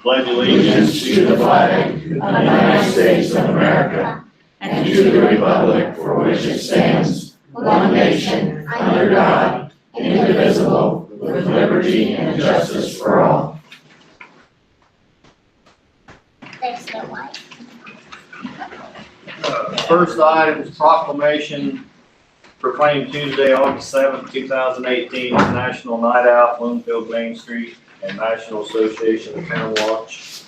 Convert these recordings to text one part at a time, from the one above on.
Pledge allegiance to the flag of the United States of America and to the republic for which it stands, one nation, under God, indivisible, with liberty and justice for all. First item is proclamation proclaimed Tuesday, August 7th, 2018, as National Night Out, Bloomfield Main Street, and National Association of Town Watch.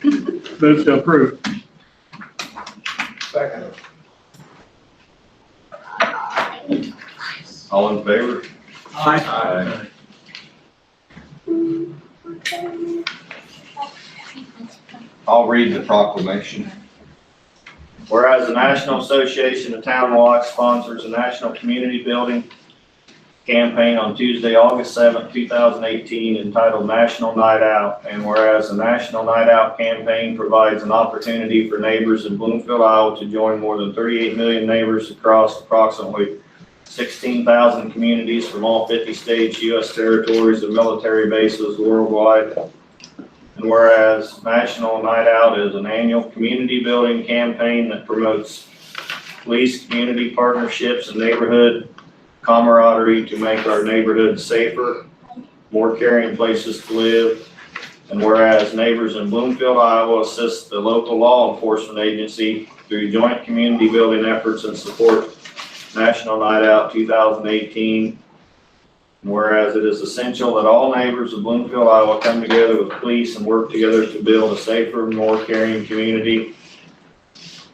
Move to approve. Second. All in favor? Aye. I'll read the proclamation. Whereas the National Association of Town Watch sponsors a national community building campaign on Tuesday, August 7th, 2018, entitled National Night Out, and whereas the National Night Out campaign provides an opportunity for neighbors in Bloomfield, Iowa to join more than 38 million neighbors across approximately 16,000 communities from all 50 states, U.S. territories, and military bases worldwide. And whereas National Night Out is an annual community building campaign that promotes police, community partnerships, and neighborhood camaraderie to make our neighborhoods safer, more caring places to live. And whereas neighbors in Bloomfield, Iowa assist the local law enforcement agency through joint community building efforts and support National Night Out 2018. And whereas it is essential that all neighbors of Bloomfield, Iowa come together with police and work together to build a safer, more caring community.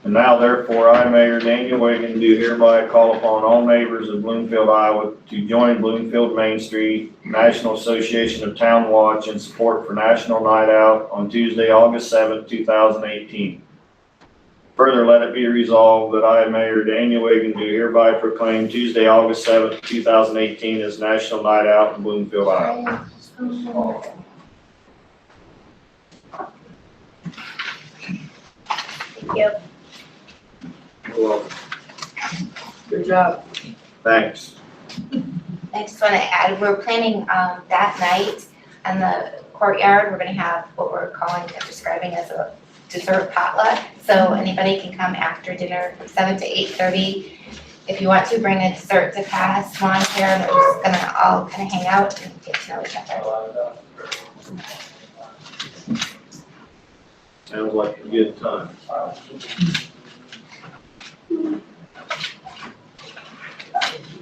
And now therefore, I, Mayor Daniel Wiggin, do hereby call upon all neighbors of Bloomfield, Iowa to join Bloomfield Main Street National Association of Town Watch in support for National Night Out on Tuesday, August 7th, 2018. Further, let it be resolved that I, Mayor Daniel Wiggin, do hereby proclaim Tuesday, August 7th, 2018 as National Night Out in Bloomfield, Iowa. Yep. You're welcome. Good job. Thanks. I just want to add, we're planning that night in the courtyard, we're going to have what we're calling and describing as a dessert potluck. So anybody can come after dinner from 7 to 8:30. If you want to bring a dessert to pass, come on here, and we're just going to all kind of hang out and get to know each other. Sounds like a good time.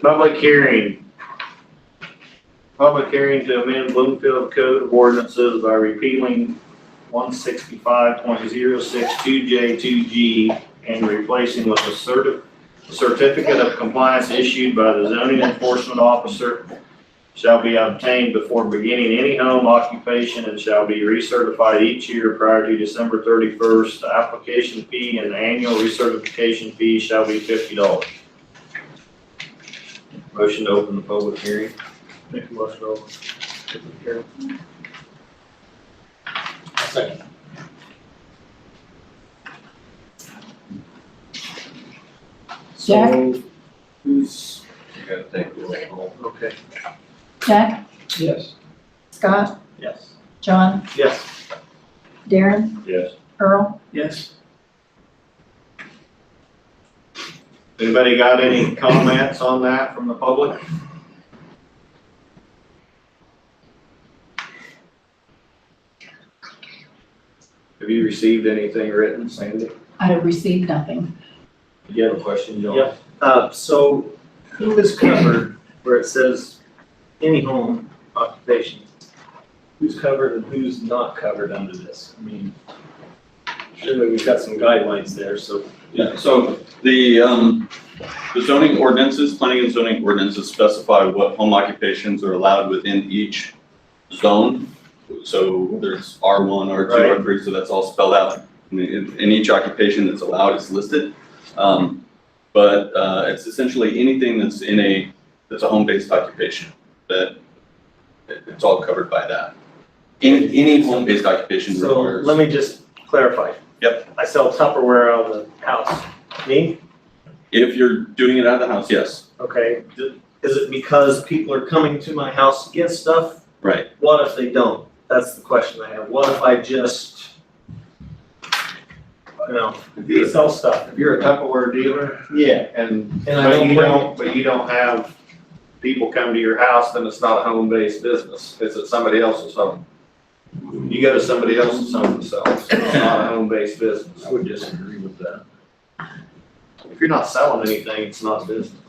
Public hearing. Public hearing to amend Bloomfield Code of Ordinances by repealing 165.062J2G and replacing with a certificate of compliance issued by the zoning enforcement officer shall be obtained before beginning any home occupation and shall be recertified each year prior to December 31st. The application fee and the annual recertification fee shall be $50. Motion to open the public hearing. Make a motion to open. Second. Jack? So, who's? You gotta take the roll. Okay. Jack, Yes. Scott, Yes. John, Yes. Darren, Yes. Earl. Yes. Anybody got any comments on that from the public? Have you received anything written, Sandy? I have received nothing. Do you have a question, John? Yep. So who is covered where it says any home occupation? Who's covered and who's not covered under this? I mean, surely we've got some guidelines there, so. Yeah, so the zoning ordinances, planning and zoning ordinances specify what home occupations are allowed within each zone. So whether it's R1, R2, Right. R3, so that's all spelled out. In each occupation that's allowed is listed. But it's essentially anything that's that's a home-based occupation, that it's all covered by that. Any home-based occupation So requires. let me just clarify. I sell Tupperware out of the house. Me? If you're doing it out of the house, yes. Okay. Is it because people are coming to my house to get stuff? Right. What if they don't? That's the question I have. What if I just, sell stuff? If you're a Tupperware dealer, Yeah. and, And I don't bring- but you don't have people come to your house, then it's not a home-based business. It's at somebody else's home. You go to somebody else's home to sell, so it's not a home-based business. I would disagree with that. If you're not selling anything, it's not a business.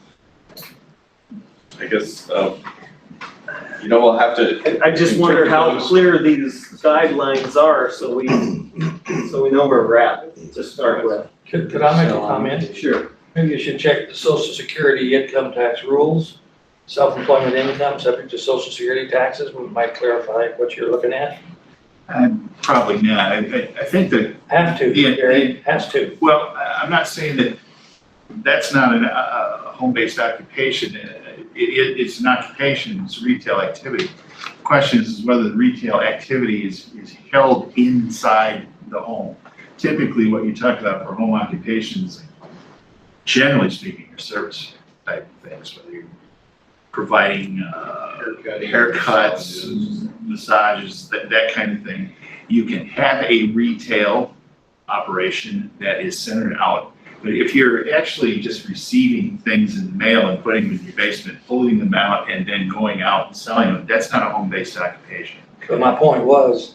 I guess, we'll have to, I just wonder how clear these guidelines are, so we know where we're at to start with. Could I make a comment? Sure. Maybe you should check the social security income tax rules. Self-employment income subject to social security taxes, we might clarify what you're looking at. Probably not. I think that, Have to, Yeah, Gary, has to. well, I'm not saying that that's not a home-based occupation. It's an occupation, it's a retail activity. The question is whether the retail activity is held inside the home. Typically, what you talk about for home occupations, generally speaking, are service type things, whether you're providing haircuts, massages, that kind of thing. You can have a retail operation that is centered out. But if you're actually just receiving things in the mail and putting them in your basement, pulling them out and then going out and selling them, that's not a home-based occupation. But my point was,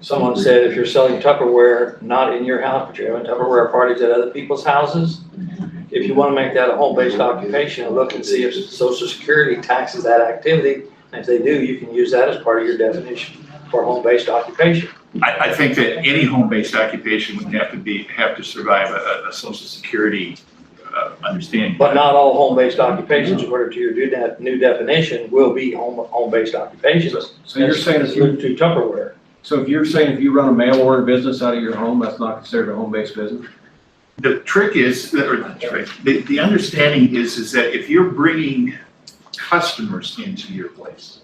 someone said if you're selling Tupperware, not in your house, but you're having Tupperware parties at other people's houses, if you want to make that a home-based occupation, look and see if Social Security taxes that activity. And if they do, you can use that as part of your definition for home-based occupation. I think that any home-based occupation would have to survive a social security understanding. But not all home-based occupations, according to your new definition, will be home-based occupations. So you're saying It's limited to Tupperware. So if you're saying if you run a mail order business out of your home, that's not considered a home-based business? The trick is, or the trick, the understanding is that if you're bringing customers into your place,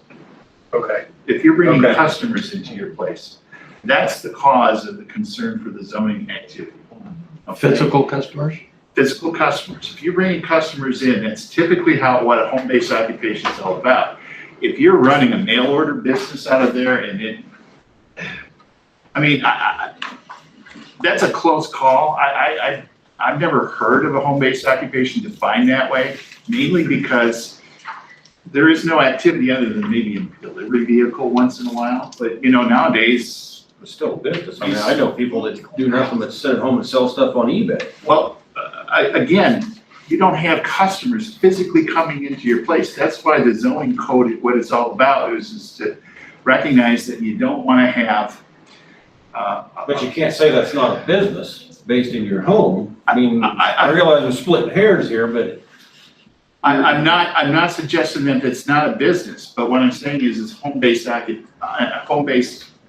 Okay. if you're bringing Okay. customers into your place, that's the cause of the concern for the zoning activity. Okay? Physical customers? Physical customers. If you're bringing customers in, that's typically what a home-based occupation is all about. If you're running a mail order business out of there and that's a close call. I've never heard of a home-based occupation defined that way, mainly because there is no activity other than maybe a delivery vehicle once in a while. But, nowadays, It's still a business. I mean, I know people that do nothing but sit at home and sell stuff on eBay. well, again, you don't have customers physically coming into your place. That's why the zoning code, what it's all about is to recognize that you don't want to have. But you can't say that's not a business based in your home. I mean, I realize we're splitting hairs here, but I'm not suggesting that it's not a business, but what I'm saying is it's home-based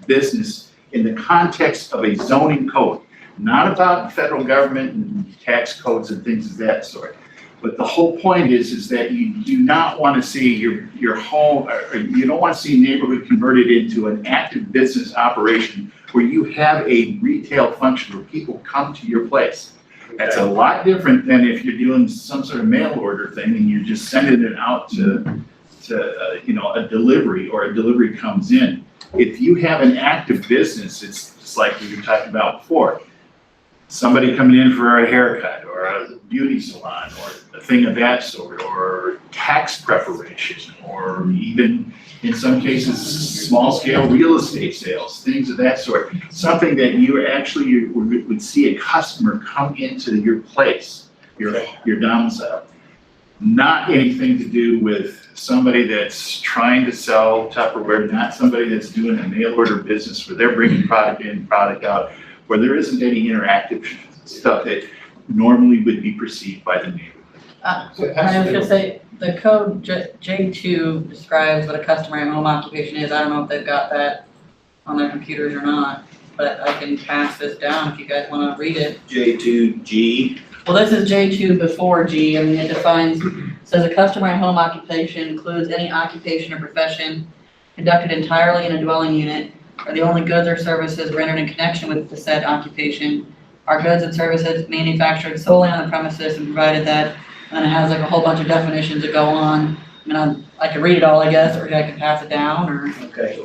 business in the context of a zoning code, not about the federal government and tax codes and things of that sort. But the whole point is that you do not want to see your home, or you don't want to see a neighborhood converted into an active business operation where you have a retail function where people come to your place. That's a lot different than if you're doing some sort of mail order thing and you're just sending it out to a delivery, or a delivery comes in. If you have an active business, it's like we were talking about before. Somebody coming in for a haircut or a beauty salon or a thing of that sort, or tax preparation, or even in some cases, small scale real estate sales, things of that sort. Something that you would see a customer come into your place, your domicile. Not anything to do with somebody that's trying to sell Tupperware, not somebody that's doing a mail order business where they're bringing product in, product out, where there isn't any interactive stuff that normally would be perceived by the neighborhood. I was gonna say, the code J2 describes what a customary home occupation is. I don't know if they've got that on their computers or not, but I can pass this down if you guys wanna read it. J2G. Well, this is J2 before G. I mean, it defines, says a customary home occupation includes any occupation or profession conducted entirely in a dwelling unit are the only goods or services rendered in connection with the said occupation are goods and services manufactured solely on the premises and provided that, and it has like a whole bunch of definitions that go on. I can read it all, I guess, or I can pass it down, or. Okay.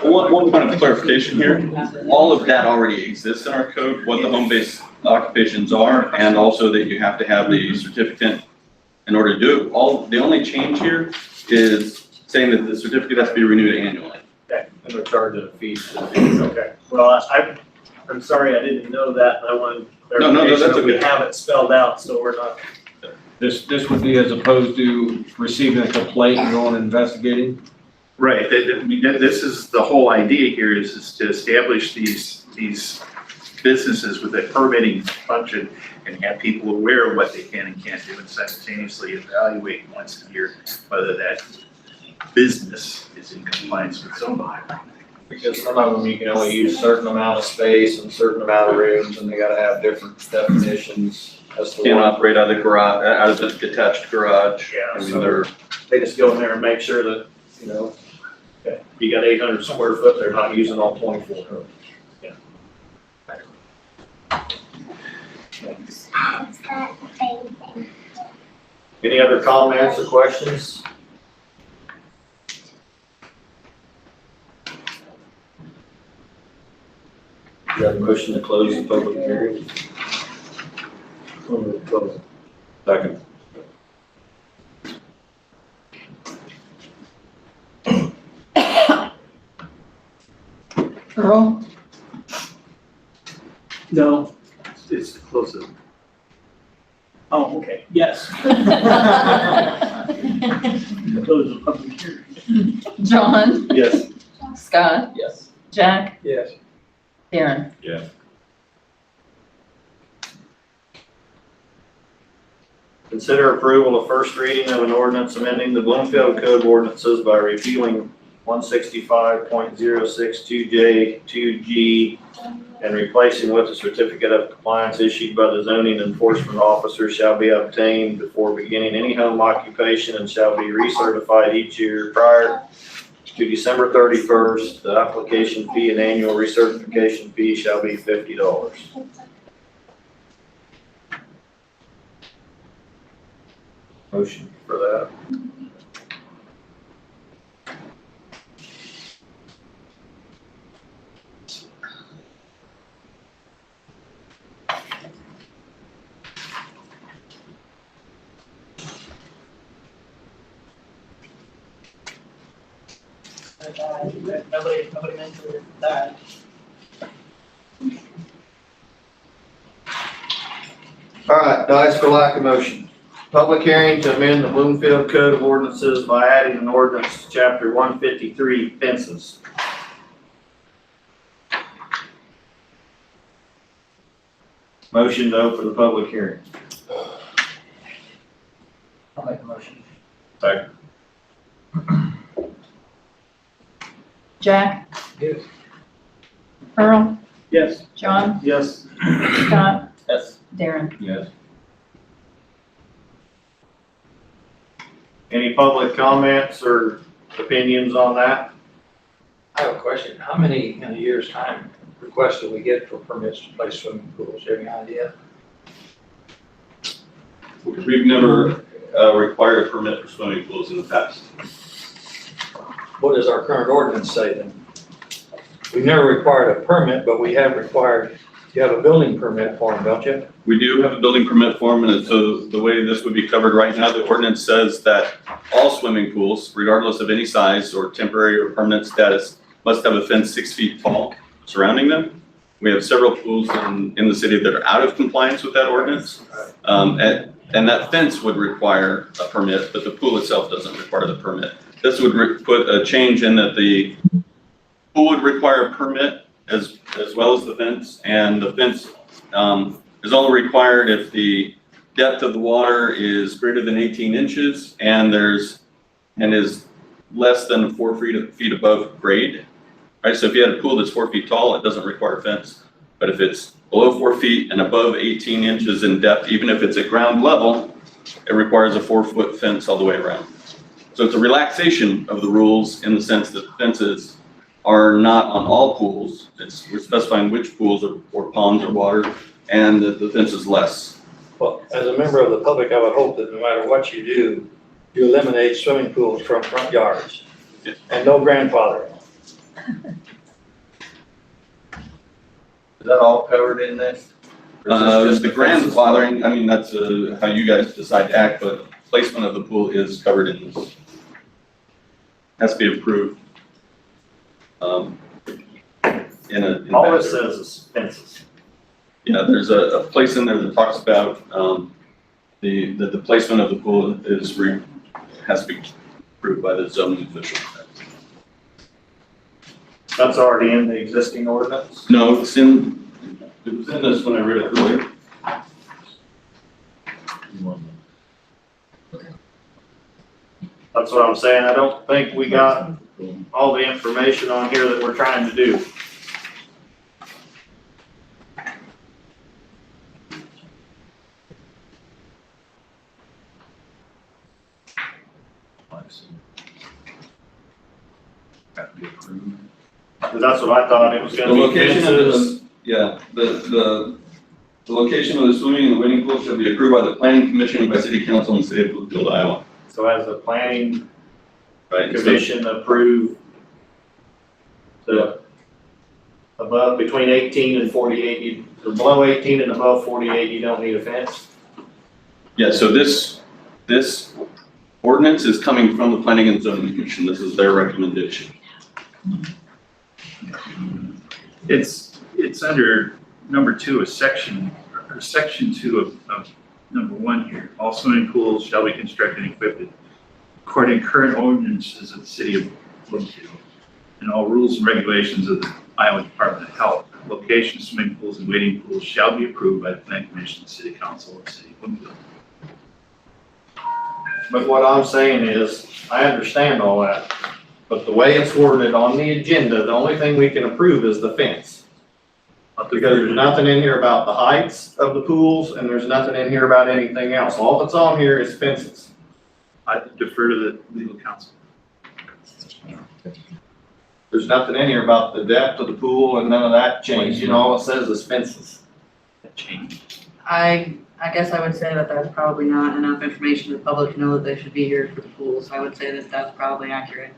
One point of clarification here, all of that already exists in our code, what the home-based occupations are, and also that you have to have the certificate in order to do it. The only change here is saying that the certificate has to be renewed annually. Okay, and they're charging a fee. Okay, well, I'm sorry, I didn't know that, and I wanted No, clarification that's that we okay. have it spelled out, so we're not. This would be as opposed to receiving a complaint and going and investigating? Right, this is, the whole idea here is to establish these businesses with a permitting function and have people aware of what they can and can't do and simultaneously evaluate once a year whether that business is in compliance with zoning. Because some of them, you can only use a certain amount of space and a certain amount of rooms, and they gotta have different definitions as to Can't what. operate out of the garage, out of the detached garage. Yeah, I mean, so- they're, They just go in there and make sure that, okay, you got 800 square foot, they're not using all 24. Yeah. Any other comments or questions? You have a motion to close the public hearing? Second. Earl, No, it's close. Oh, okay, yes. Close the public hearing. John, Yes. Scott, Yes. Jack, Yes. Darren. Yeah. Consider approval of first reading of an ordinance amending the Bloomfield Code of Ordinances by repealing 165.062J, 2G, and replacing with a certificate of compliance issued by the zoning enforcement officer shall be obtained before beginning any home occupation and shall be recertified each year prior to December 31st. The application fee and annual recertification fee shall be $50. Motion for that. Nobody mentioned that. All right, dies for lack of motion. Public hearing to amend the Bloomfield Code of Ordinances by adding an ordinance to chapter 153 fences. Motion to open the public hearing. I'll make a motion. Second. Jack, Yes. Earl, Yes. John, Yes. Scott, Yes. Darren. Yes. Any public comments or opinions on that? I have a question. How many in a year's time requests do we get for permits to place swimming pools? Do you have any idea? we've never required a permit for swimming pools in the past. What does our current ordinance say then? We've never required a permit, but we have required, you have a building permit for them, don't you? We do have a building permit form, and so the way this would be covered right now, the ordinance says that all swimming pools, regardless of any size or temporary or permanent status, must have a fence 6 feet tall surrounding them. We have several pools in the city that are out of compliance with that ordinance. And that fence would require a permit, but the pool itself doesn't require the permit. This would put a change in that the pool would require a permit as well as the fence, and the fence is only required if the depth of the water is greater than 18 inches and is less than 4 feet above grade. Right, so if you had a pool that's 4 feet tall, it doesn't require a fence. But if it's below 4 feet and above 18 inches in depth, even if it's at ground level, it requires a 4-foot fence all the way around. So it's a relaxation of the rules in the sense that fences are not on all pools. We're specifying which pools or ponds or water, and the fence is less. Well, as a member of the public, I would hope that no matter what you do, you eliminate swimming pools from front yards. Yes. And no grandfathering. Is that all covered in this? Or is this just The fences? grandfathering, I mean, that's how you guys decide to act, but placement of the pool is covered in this. Has to be approved. In a. All it says is fences. Yeah, there's a place in there that talks about, the placement of the pool has to be approved by the zoning official. That's already in the existing ordinance. No, it was in this when I read it earlier. That's what I'm saying. I don't think we got all the information on here that we're trying to do. Because that's what I thought. It was The gonna be location of fences. the location of the swimming and wading pool shall be approved by the planning commission and by city council in the city of Bloomfield, Iowa. So as the planning Right? So- commission approved the above, between 18 and 48, or below 18 and above 48, you don't need a fence? Yeah, so this ordinance is coming from the planning and zoning commission. This is their recommendation. It's under number 2, a section, or section 2 of number 1 here. All swimming pools shall be constructed and equipped according to current ordinances of the city of Bloomfield and all rules and regulations of the Iowa Department of Health. Location of swimming pools and wading pools shall be approved by the planning commission, city council, of the city of Bloomfield. But what I'm saying is, I understand all that, but the way it's worded on the agenda, the only thing we can approve is the fence. Because there's nothing in here about the heights of the pools, and there's nothing in here about anything else. All that's on here is fences. I defer to the legal counsel. There's nothing in here about the depth of the pool and none of that change, you know, all it says is fences. I guess I would say that that's probably not enough information for the public to know that they should be here for the pools. I would say that that's probably accurate.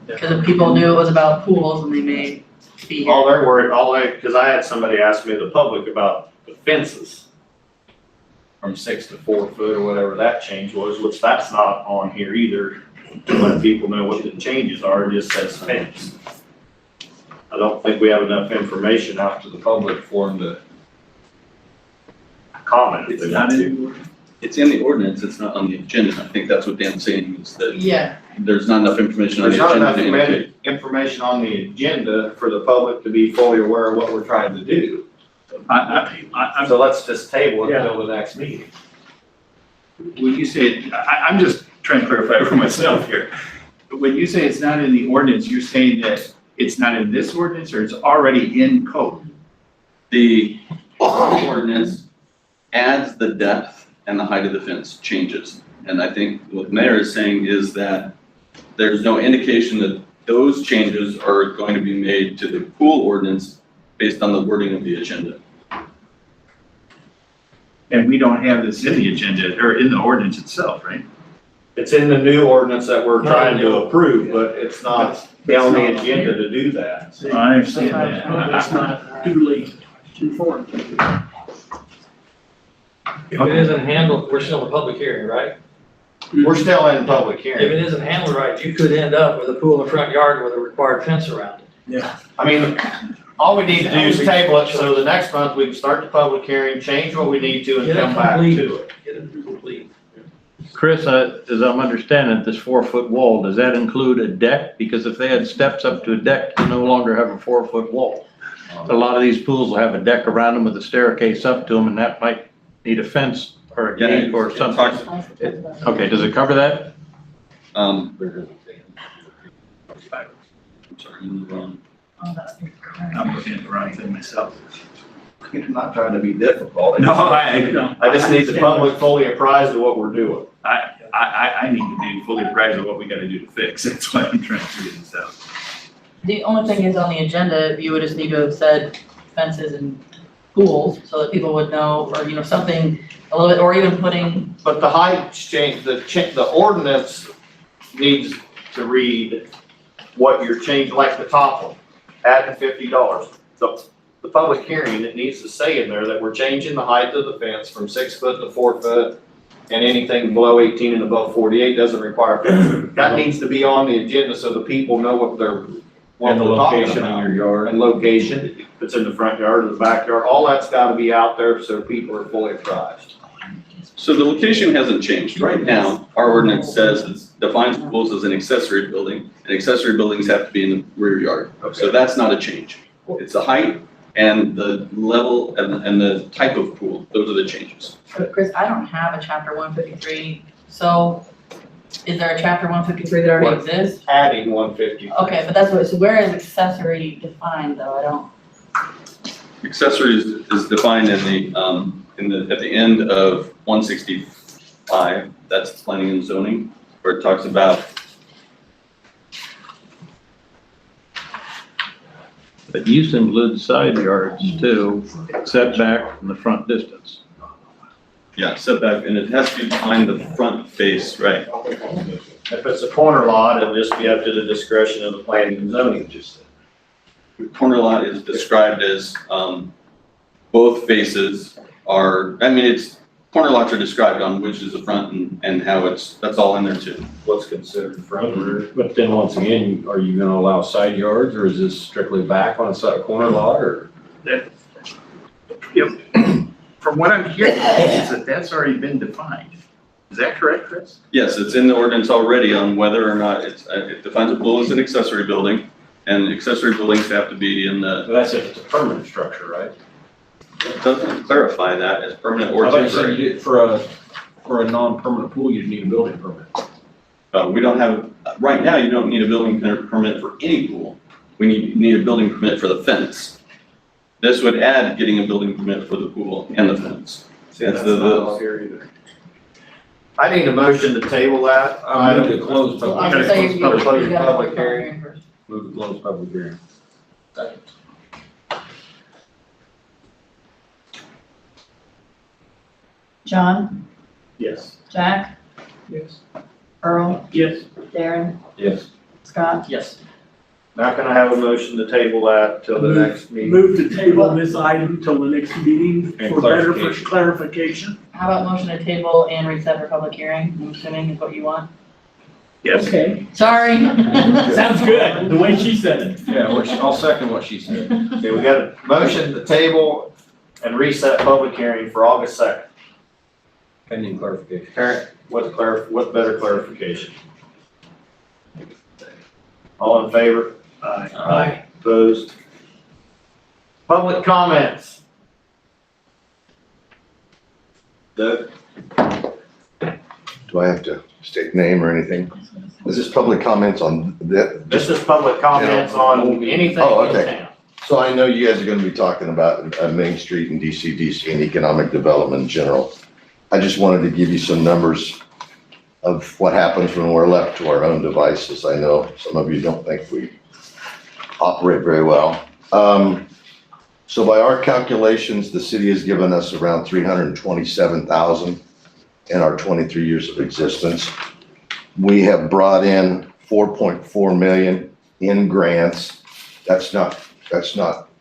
Because if people knew it was about pools and they may be here. All they're worried, because I had somebody ask me, the public, about the fences from 6 to 4 foot or whatever that change was, which that's not on here either. To let people know what the changes are, it just says fence. I don't think we have enough information out to the public for them to comment if they want to. It's in the ordinance, it's not on the agenda. I think that's what Dan's saying, is that Yeah, there's not enough information on There's the not agenda enough to indicate. information on the agenda for the public to be fully aware of what we're trying to do. I'm So let's just table it until the next meeting. When you say, I'm just trying to clarify for myself here. But when you say it's not in the ordinance, you're saying that it's not in this ordinance or it's already in code? The ordinance adds the depth and the height of the fence changes. And I think what the mayor is saying is that there's no indication that those changes are going to be made to the pool ordinance based on the wording of the agenda. And we don't have this in the agenda or in the ordinance itself, right? It's in the new ordinance that we're trying to approve, but it's not on the agenda to do that. I understand that. It's not duly informed. If it isn't handled, we're still in a public hearing, right? We're still in public If hearing. it isn't handled right, you could end up with a pool in the front yard with a required fence around it. I mean, all we need to do is table it, so the next month we can start the public hearing, change what we need to, and Get it come back complete. to it. Get it complete. Chris, as I'm understanding, this 4-foot wall, does that include a deck? Because if they had steps up to a deck, you no longer have a 4-foot wall. A lot of these pools will have a deck around them with a staircase up to them, and that might need a fence or a gate or something. Okay, does it cover that? I'm sorry, I'm wrong. I'm looking at the wrong thing myself. I'm not trying to be difficult. No, I I just need the public fully apprised of what we're doing. I need to be fully apprised of what we gotta do to fix. That's why I'm trying to figure this out. The only thing is on the agenda, you would just need to have said fences and pools so that people would know, or, you know, something a little bit, or even putting, But the height change, the ordinance needs to read what you're changing, like the top one, adding $50. The public hearing, it needs to say in there that we're changing the height of the fence from 6 foot to 4 foot, and anything below 18 and above 48 doesn't require fence. That needs to be on the agenda so the people know what And the we're talking location about. of your yard. And location, if it's in the front yard or the backyard, all that's gotta be out there so people are fully apprised. So the location hasn't changed. Right now, our ordinance says it defines pools as an accessory building, and accessory buildings have to be in the rear yard. So that's not a change. It's the height and the level and the type of pool. Those are the changes. Chris, I don't have a chapter 153, so is there a chapter 153 that already exists? Adding 150. Okay, but that's what, so where is accessory defined though? I don't, Accessories is defined at the end of 165. That's planning and zoning, where it talks about But use includes side yards too, setback from the front distance. yeah, setback, and it has to be behind the front face, right? If it's a corner lot, it'll just be up to the discretion of the planning and zoning. Corner lot is described as, both faces are, corner lots are described on which is the front and how that's all in there too. What's considered front and rear. But then once again, are you gonna allow side yards, or is this strictly back on a side corner lot, or? From what I'm hearing, is that that's already been defined. Is that correct, Chris? Yes, it's in the ordinance already on whether or not it defines a pool as an accessory building, and accessory buildings have to be in the, That's if it's a permanent structure, right? it doesn't clarify that as permanent or I thought you said temporary. you did, for a non-permanent pool, you'd need a building permit. We don't have, right now, you don't need a building permit for any pool. We need a building permit for the fence. This would add getting a building permit for the pool and the fence. See, that's not here either. I need a motion to table that. I move to close I'm public, gonna say you Public gotta hearing. public hearing first. move to close public hearing. John, Yes. Jack, Yes. Earl, Yes. Darren, Yes. Scott. Yes. Not gonna have a motion to table that till the next meeting. Move to table this item till the next meeting And for better clarification. clarification. How about motion to table and reset for public hearing, I'm assuming is what you want? Yes. Okay, Sorry. sounds good, the way she said it. Yeah, I'll second what she said. Okay, we got a motion to table and reset public hearing for August 2nd. Pending clarification. Karen, what better clarification? All in favor? Aye. Opposed? Public comments? Doug? Do I have to state name or anything? Is this public comments on that? This is public comments on anything Oh, in okay. town. So I know you guys are gonna be talking about Main Street and DC and economic development in general. I just wanted to give you some numbers of what happens when we're left to our own devices. I know some of you don't think we operate very well. So by our calculations, the city has given us around 327,000 in our 23 years of existence. We have brought in 4.4 million in grants. That's not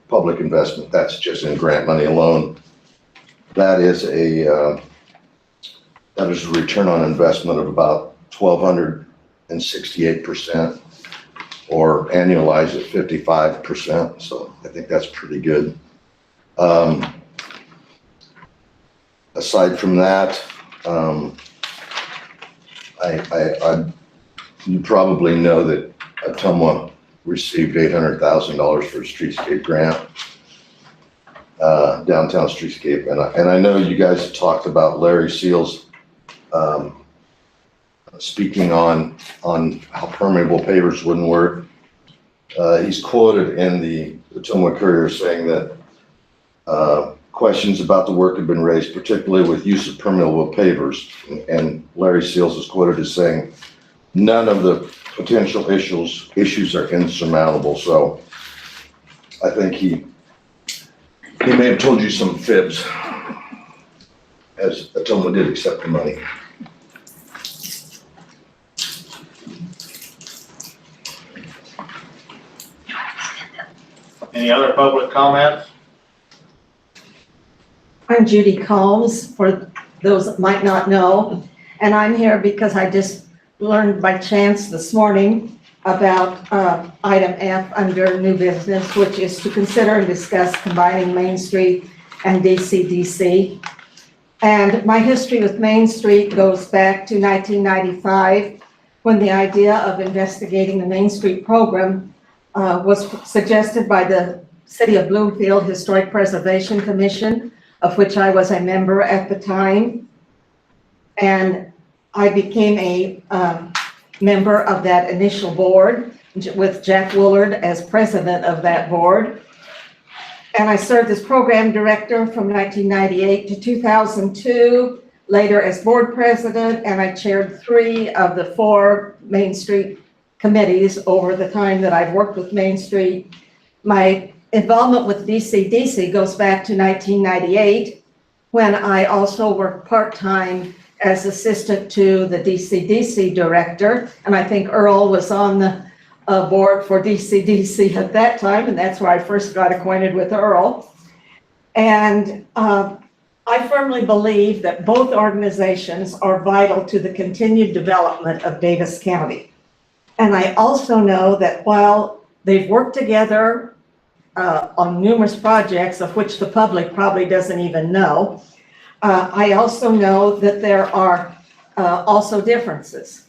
public investment. That's just in grant money alone. That is a return on investment of about 1,268%, or annualized at 55%. So I think that's pretty good. Aside from that, you probably know that Ottumwa received $800,000 for a streetscape grant, downtown streetscape. And I know you guys talked about Larry Seals speaking on how permeable pavers wouldn't work. He's quoted in the Ottumwa Courier saying that, questions about the work have been raised, particularly with use of permeable pavers. And Larry Seals is quoted as saying, none of the potential issues are insurmountable. So I think he may have told you some fibs, as Atoma did accept the money. Any other public comments? I'm Judy Combs, for those that might not know, and I'm here because I just learned by chance this morning about item F under new business, which is to consider and discuss combining Main Street and DCDC. And my history with Main Street goes back to 1995, when the idea of investigating the Main Street program was suggested by the City of Bloomfield Historic Preservation Commission, of which I was a member at the time. And I became a member of that initial board with Jack Woolard as president of that board. And I served as program director from 1998 to 2002, later as board president, and I chaired 3 of the 4 Main Street committees over the time that I've worked with Main Street. My involvement with DCDC goes back to 1998, when I also worked part-time as assistant to the DCDC director, and I think Earl was on the board for DCDC at that time, and that's where I first got acquainted with Earl. And I firmly believe that both organizations are vital to the continued development of Davis County. And I also know that while they've worked together on numerous projects, of which the public probably doesn't even know, I also know that there are also differences.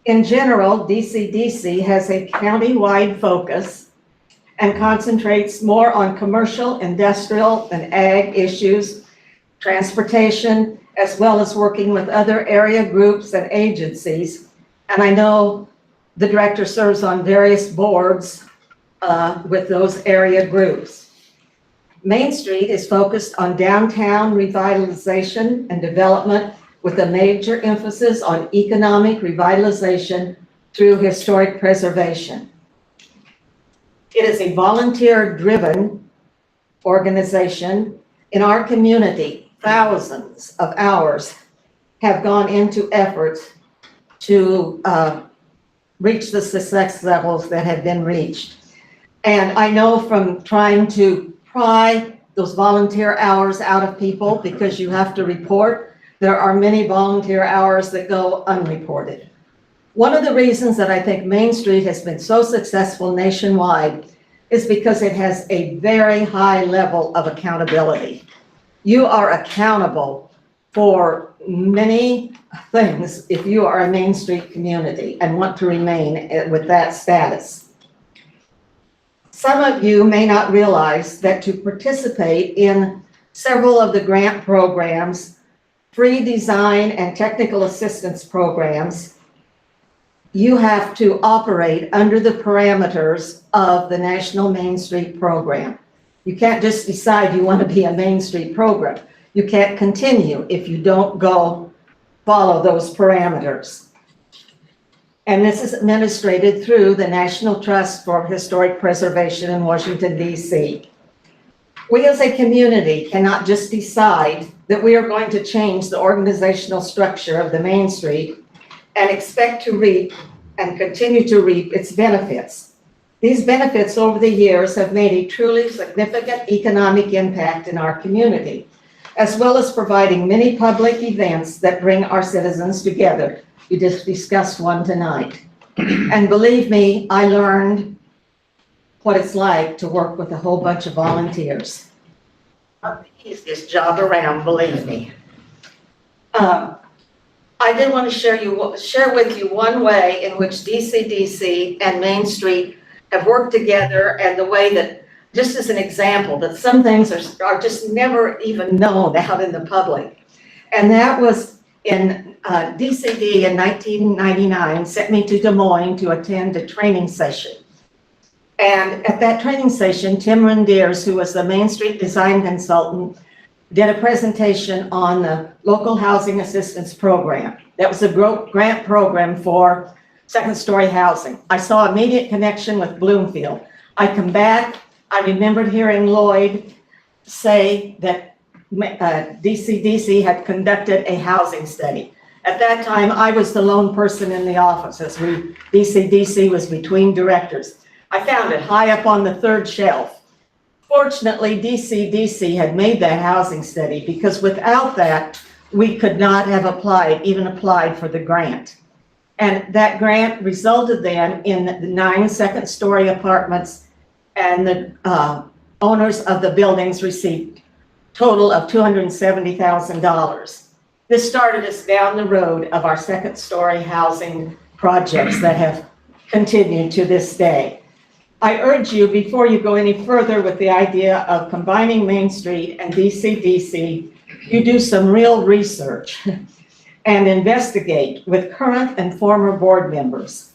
In general, DCDC has a county-wide focus and concentrates more on commercial, industrial, and ag issues, transportation, as well as working with other area groups and agencies. And I know the director serves on various boards with those area groups. Main Street is focused on downtown revitalization and development, with a major emphasis on economic revitalization through historic preservation. It is a volunteer-driven organization. In our community, thousands of hours have gone into efforts to reach the success levels that have been reached. And I know from trying to pry those volunteer hours out of people, because you have to report, there are many volunteer hours that go unreported. One of the reasons that I think Main Street has been so successful nationwide is because it has a very high level of accountability. You are accountable for many things if you are a Main Street community and want to remain with that status. Some of you may not realize that to participate in several of the grant programs, free design and technical assistance programs, you have to operate under the parameters of the National Main Street Program. You can't just decide you want to be a Main Street program. You can't continue if you don't go follow those parameters. And this is administrated through the National Trust for Historic Preservation in Washington, D.C. We as a community cannot just decide that we are going to change the organizational structure of the Main Street and expect to reap and continue to reap its benefits. These benefits over the years have made a truly significant economic impact in our community, as well as providing many public events that bring our citizens together. We just discussed one tonight. And believe me, I learned what it's like to work with a whole bunch of volunteers. Not the easiest job around, believe me. I did want to share with you one way in which DCDC and Main Street have worked together, and the way that, just as an example, that some things are just never even known out in the public. And that was in DCD in 1999 sent me to Des Moines to attend a training session. And at that training session, Tim Rendiers, who was the Main Street design consultant, did a presentation on the local housing assistance program. That was a grant program for second-story housing. I saw immediate connection with Bloomfield. I come back, I remembered hearing Lloyd say that DCDC had conducted a housing study. At that time, I was the lone person in the office as DCDC was between directors. I found it high up on the third shelf. Fortunately, DCDC had made that housing study because without that, we could not have even applied for the grant. And that grant resulted then in the 9 second-story apartments, and the owners of the buildings received a total of $270,000. This started us down the road of our second-story housing projects that have continued to this day. I urge you, before you go any further with the idea of combining Main Street and DCDC, you do some real research and investigate with current and former board members.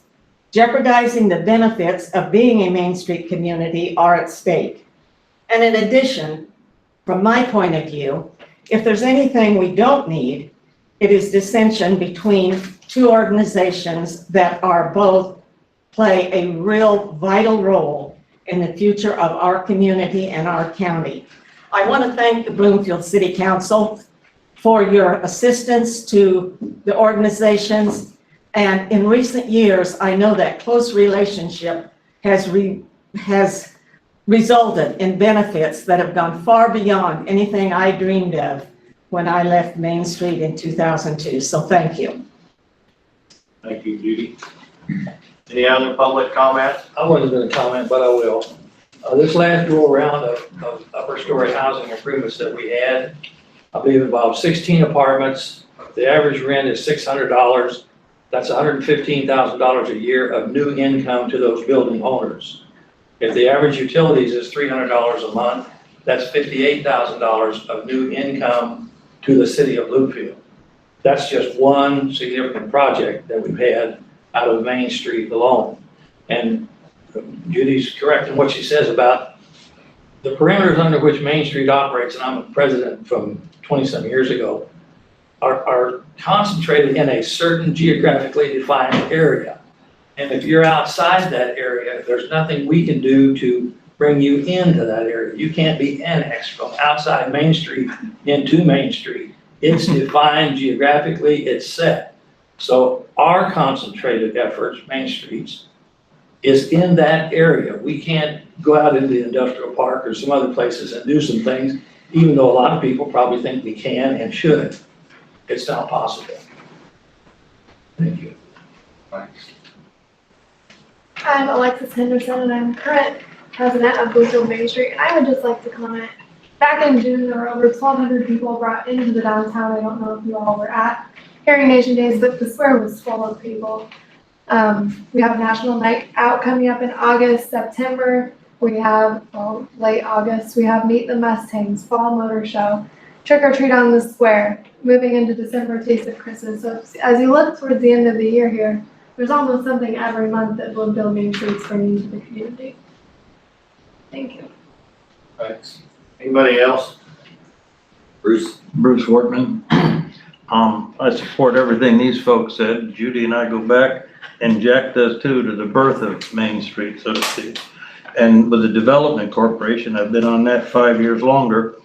Jeopardizing the benefits of being a Main Street community are at stake. And in addition, from my point of view, if there's anything we don't need, it is dissension between two organizations that are both play a real vital role in the future of our community and our county. I want to thank the Bloomfield City Council for your assistance to the organizations. And in recent years, I know that close relationship has resulted in benefits that have gone far beyond anything I dreamed of when I left Main Street in 2002. So thank you. Thank you, Judy. Any other public comments? I wasn't gonna comment, but I will. This last go around of upper story housing improvements that we had, I believe involved 16 apartments. The average rent is $600. That's $115,000 a year of new income to those building owners. If the average utilities is $300 a month, that's $58,000 of new income to the city of Bloomfield. That's just one significant project that we've had out of Main Street alone. And Judy's correct in what she says about the parameters under which Main Street operates, and I'm a president from 20-some years ago, are concentrated in a certain geographically defined area. And if you're outside that area, there's nothing we can do to bring you into that area. You can't be annexed from outside Main Street into Main Street. It's defined geographically, it's set. So our concentrated efforts, Main Streets, is in that area. We can't go out into the industrial park or some other places and do some things, even though a lot of people probably think we can and should. It's not possible. Thank you. Thanks. I'm Alexis Henderson, and I'm current president of Bloomfield Main Street. And I would just like to comment, back in June, there were over 1,200 people brought into the downtown. I don't know if you all were at Hearing Nation Days, but the square was full of people. We have National Night Out coming up in August, September. We have, late August, we have Meet the Mustangs, Fall Motor Show, Trick or Treat on the Square, moving into December, Taste of Christmas. So as you look towards the end of the year here, there's almost something every month that Bloomfield Main Street's bringing to the community. Thank you. Thanks. Anybody else? Bruce? Bruce Wortman. I support everything these folks said. Judy and I go back, and Jack does too, to the birth of Main Street, so to speak. And with the Development Corporation, I've been on that 5 years longer.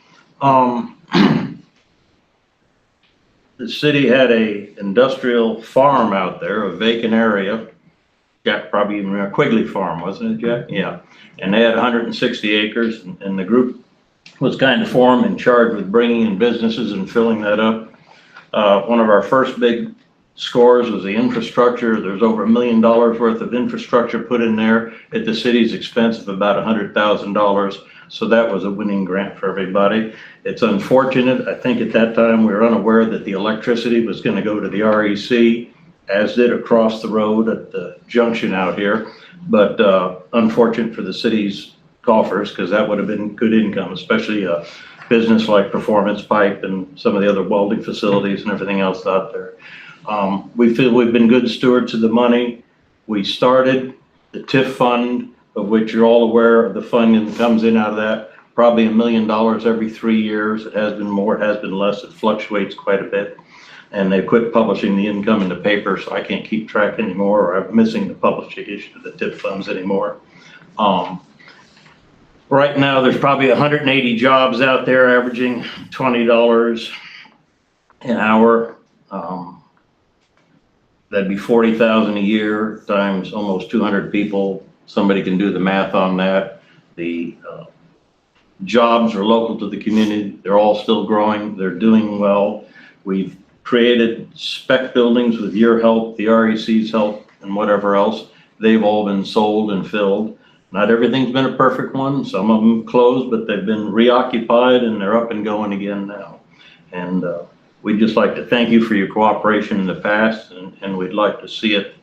The city had a industrial farm out there, a vacant area. Jack probably even a Quigley Farm, wasn't it, Jack? Yeah. And they had 160 acres, and the group was kind of formed and charged with bringing in businesses and filling that up. One of our first big scores was the infrastructure. There's over $1 million worth of infrastructure put in there at the city's expense of about $100,000. So that was a winning grant for everybody. It's unfortunate. I think at that time we were unaware that the electricity was going to go to the REC, as did across the road at the junction out here. But unfortunate for the city's coffers, because that would have been good income, especially a business like Performance Pipe and some of the other welding facilities and everything else out there. We feel we've been good stewards of the money. We started the TIF fund, of which you're all aware of the funding that comes in out of that. probably $1 million every 3 years. It has been more, it has been less. It fluctuates quite a bit. And they quit publishing the income in the paper, so I can't keep track anymore, or I'm missing the publishing issue of the tip funds anymore. Right now, there's probably 180 jobs out there averaging $20 an hour. That'd be 40,000 a year times almost 200 people. Somebody can do the math on that. The jobs are local to the community. They're all still growing. They're doing well. We've created spec buildings with your help, the REC's help, and whatever else. They've all been sold and filled. Not everything's been a perfect one. Some of them closed, but they've been reoccupied and they're up and going again now. And we'd just like to thank you for your cooperation in the past, and we'd like to see it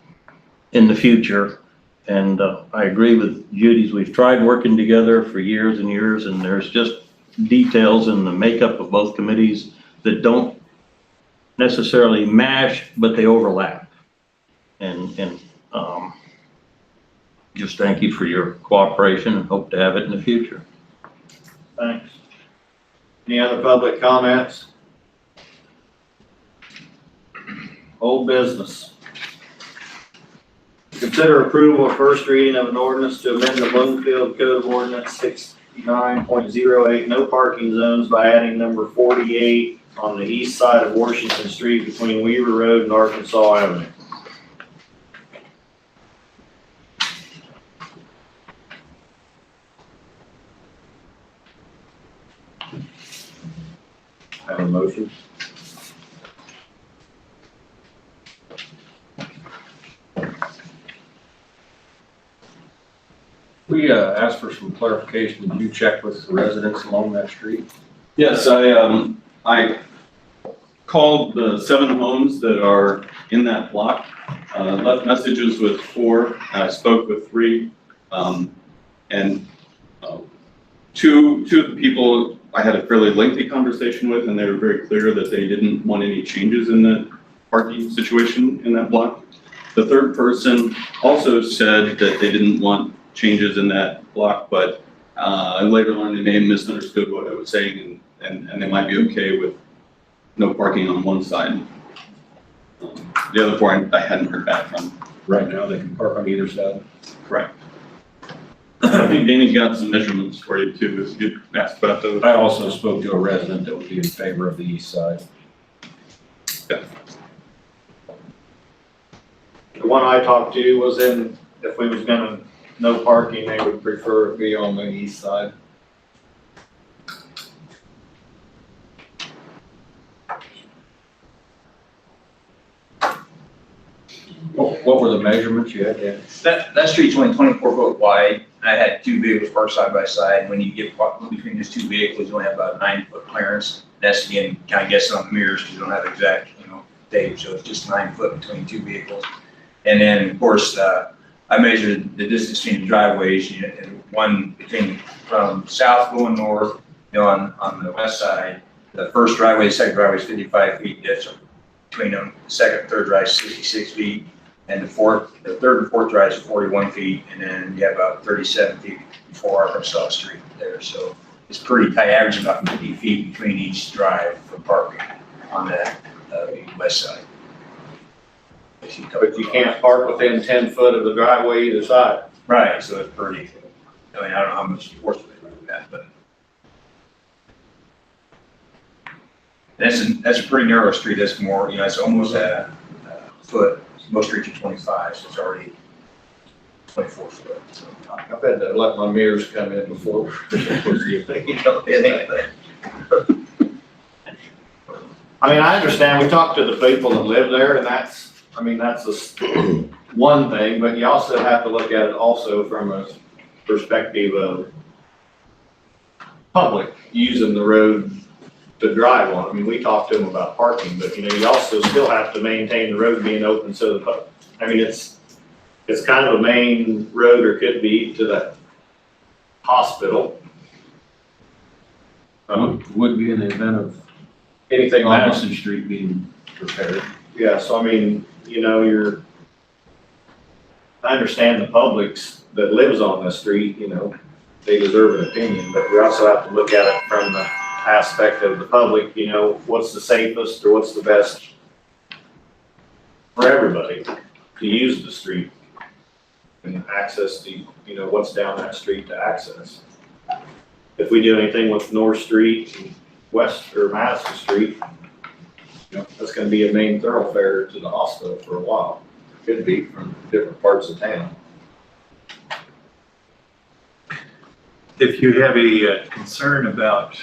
in the future. And I agree with Judy's. We've tried working together for years and years, and there's just details in the makeup of both committees that don't necessarily mash, but they overlap. And just thank you for your cooperation and hope to have it in the future. Thanks. Any other public comments? Old business. Consider approval of first reading of an ordinance to amend the Bloomfield Code of Ordinance 69.08, no parking zones, by adding number 48 on the east side of Washington Street between Weaver Road and Arkansas Avenue. Have a motion? We asked for some clarification. Did you check with the residents along that street? Yes, I called the 7 homes that are in that block, left messages with 4, I spoke with 3, and two of the people I had a fairly lengthy conversation with, and they were very clear that they didn't want any changes in the parking situation in that block. The third person also said that they didn't want changes in that block, but I later learned they may have misunderstood what I was saying, and they might be okay with no parking on one side. The other 4 I hadn't heard back from. Right now, they can park on either side. Correct. I think Danny got some measurements for you too, if you asked about those. I also spoke to a resident that would be in favor of the east side. The one I talked to was in, if we was gonna, no parking, they would prefer it be on the east side. What were the measurements you had there? That street's only 24 foot wide. I had 2 vehicles parked side by side. When you get between those 2 vehicles, you only have about 9 foot clearance. That's again, kind of guessing on the mirrors because you don't have exact, tape. So it's just 9 foot between 2 vehicles. And then of course, I measured the distance between the driveways, and one from south going north, on the west side. The first driveway, the second driveway is 55 feet. That's between them. The second and third drive is 66 feet. And the third and fourth drive is 41 feet, and then you have about 37 feet before Arkansas Street there. So it's pretty tight, average about 50 feet between each drive for parking on that west side. But you can't park within 10 foot of the driveway either side. Right, so it's pretty, I don't know how much enforcement with that, but. That's a pretty narrow street. That's more, it's almost a foot. Most streets are 25, so it's already 24 foot. So. I've had to let my mirrors come in before. I mean, I understand, we talked to the people that live there, and that's one thing, but you also have to look at it also from a perspective of public using the road to drive on. I mean, we talked to them about parking, but you also still have to maintain the road being open so the public, it's kind of a main road, or could be, to that hospital. Would be in the event of Anything like Madison Street being repaired. Yeah, so I understand the public that lives on the street, they deserve an opinion, but we also have to look at it from the aspect of the public, you know, what's the safest or what's the best for everybody to use the street and access the, you know, what's down that street to access. If we do anything with North Street and West or Madison Street, you know, that's gonna be a main thoroughfare to the hospital for a while. Could be from different parts of town. If you have a concern about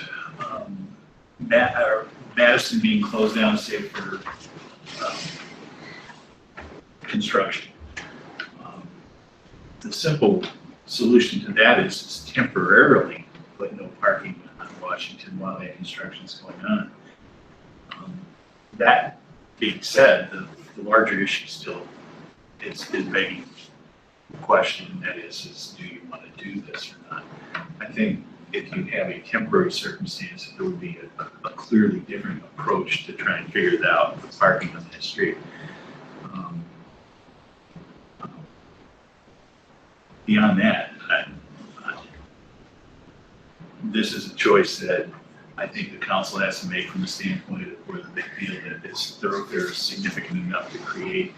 Madison being closed down, say for construction, the simple solution to that is temporarily put no parking on Washington while that construction's going on. That being said, the larger issue still is begging the question, and that is do you want to do this or not? I think if you have a temporary circumstance, there would be a clearly different approach to try and figure that out with parking on that street. Beyond that, this is a choice that I think the council has to make from the standpoint of whether they feel that this thoroughfare is significant enough to create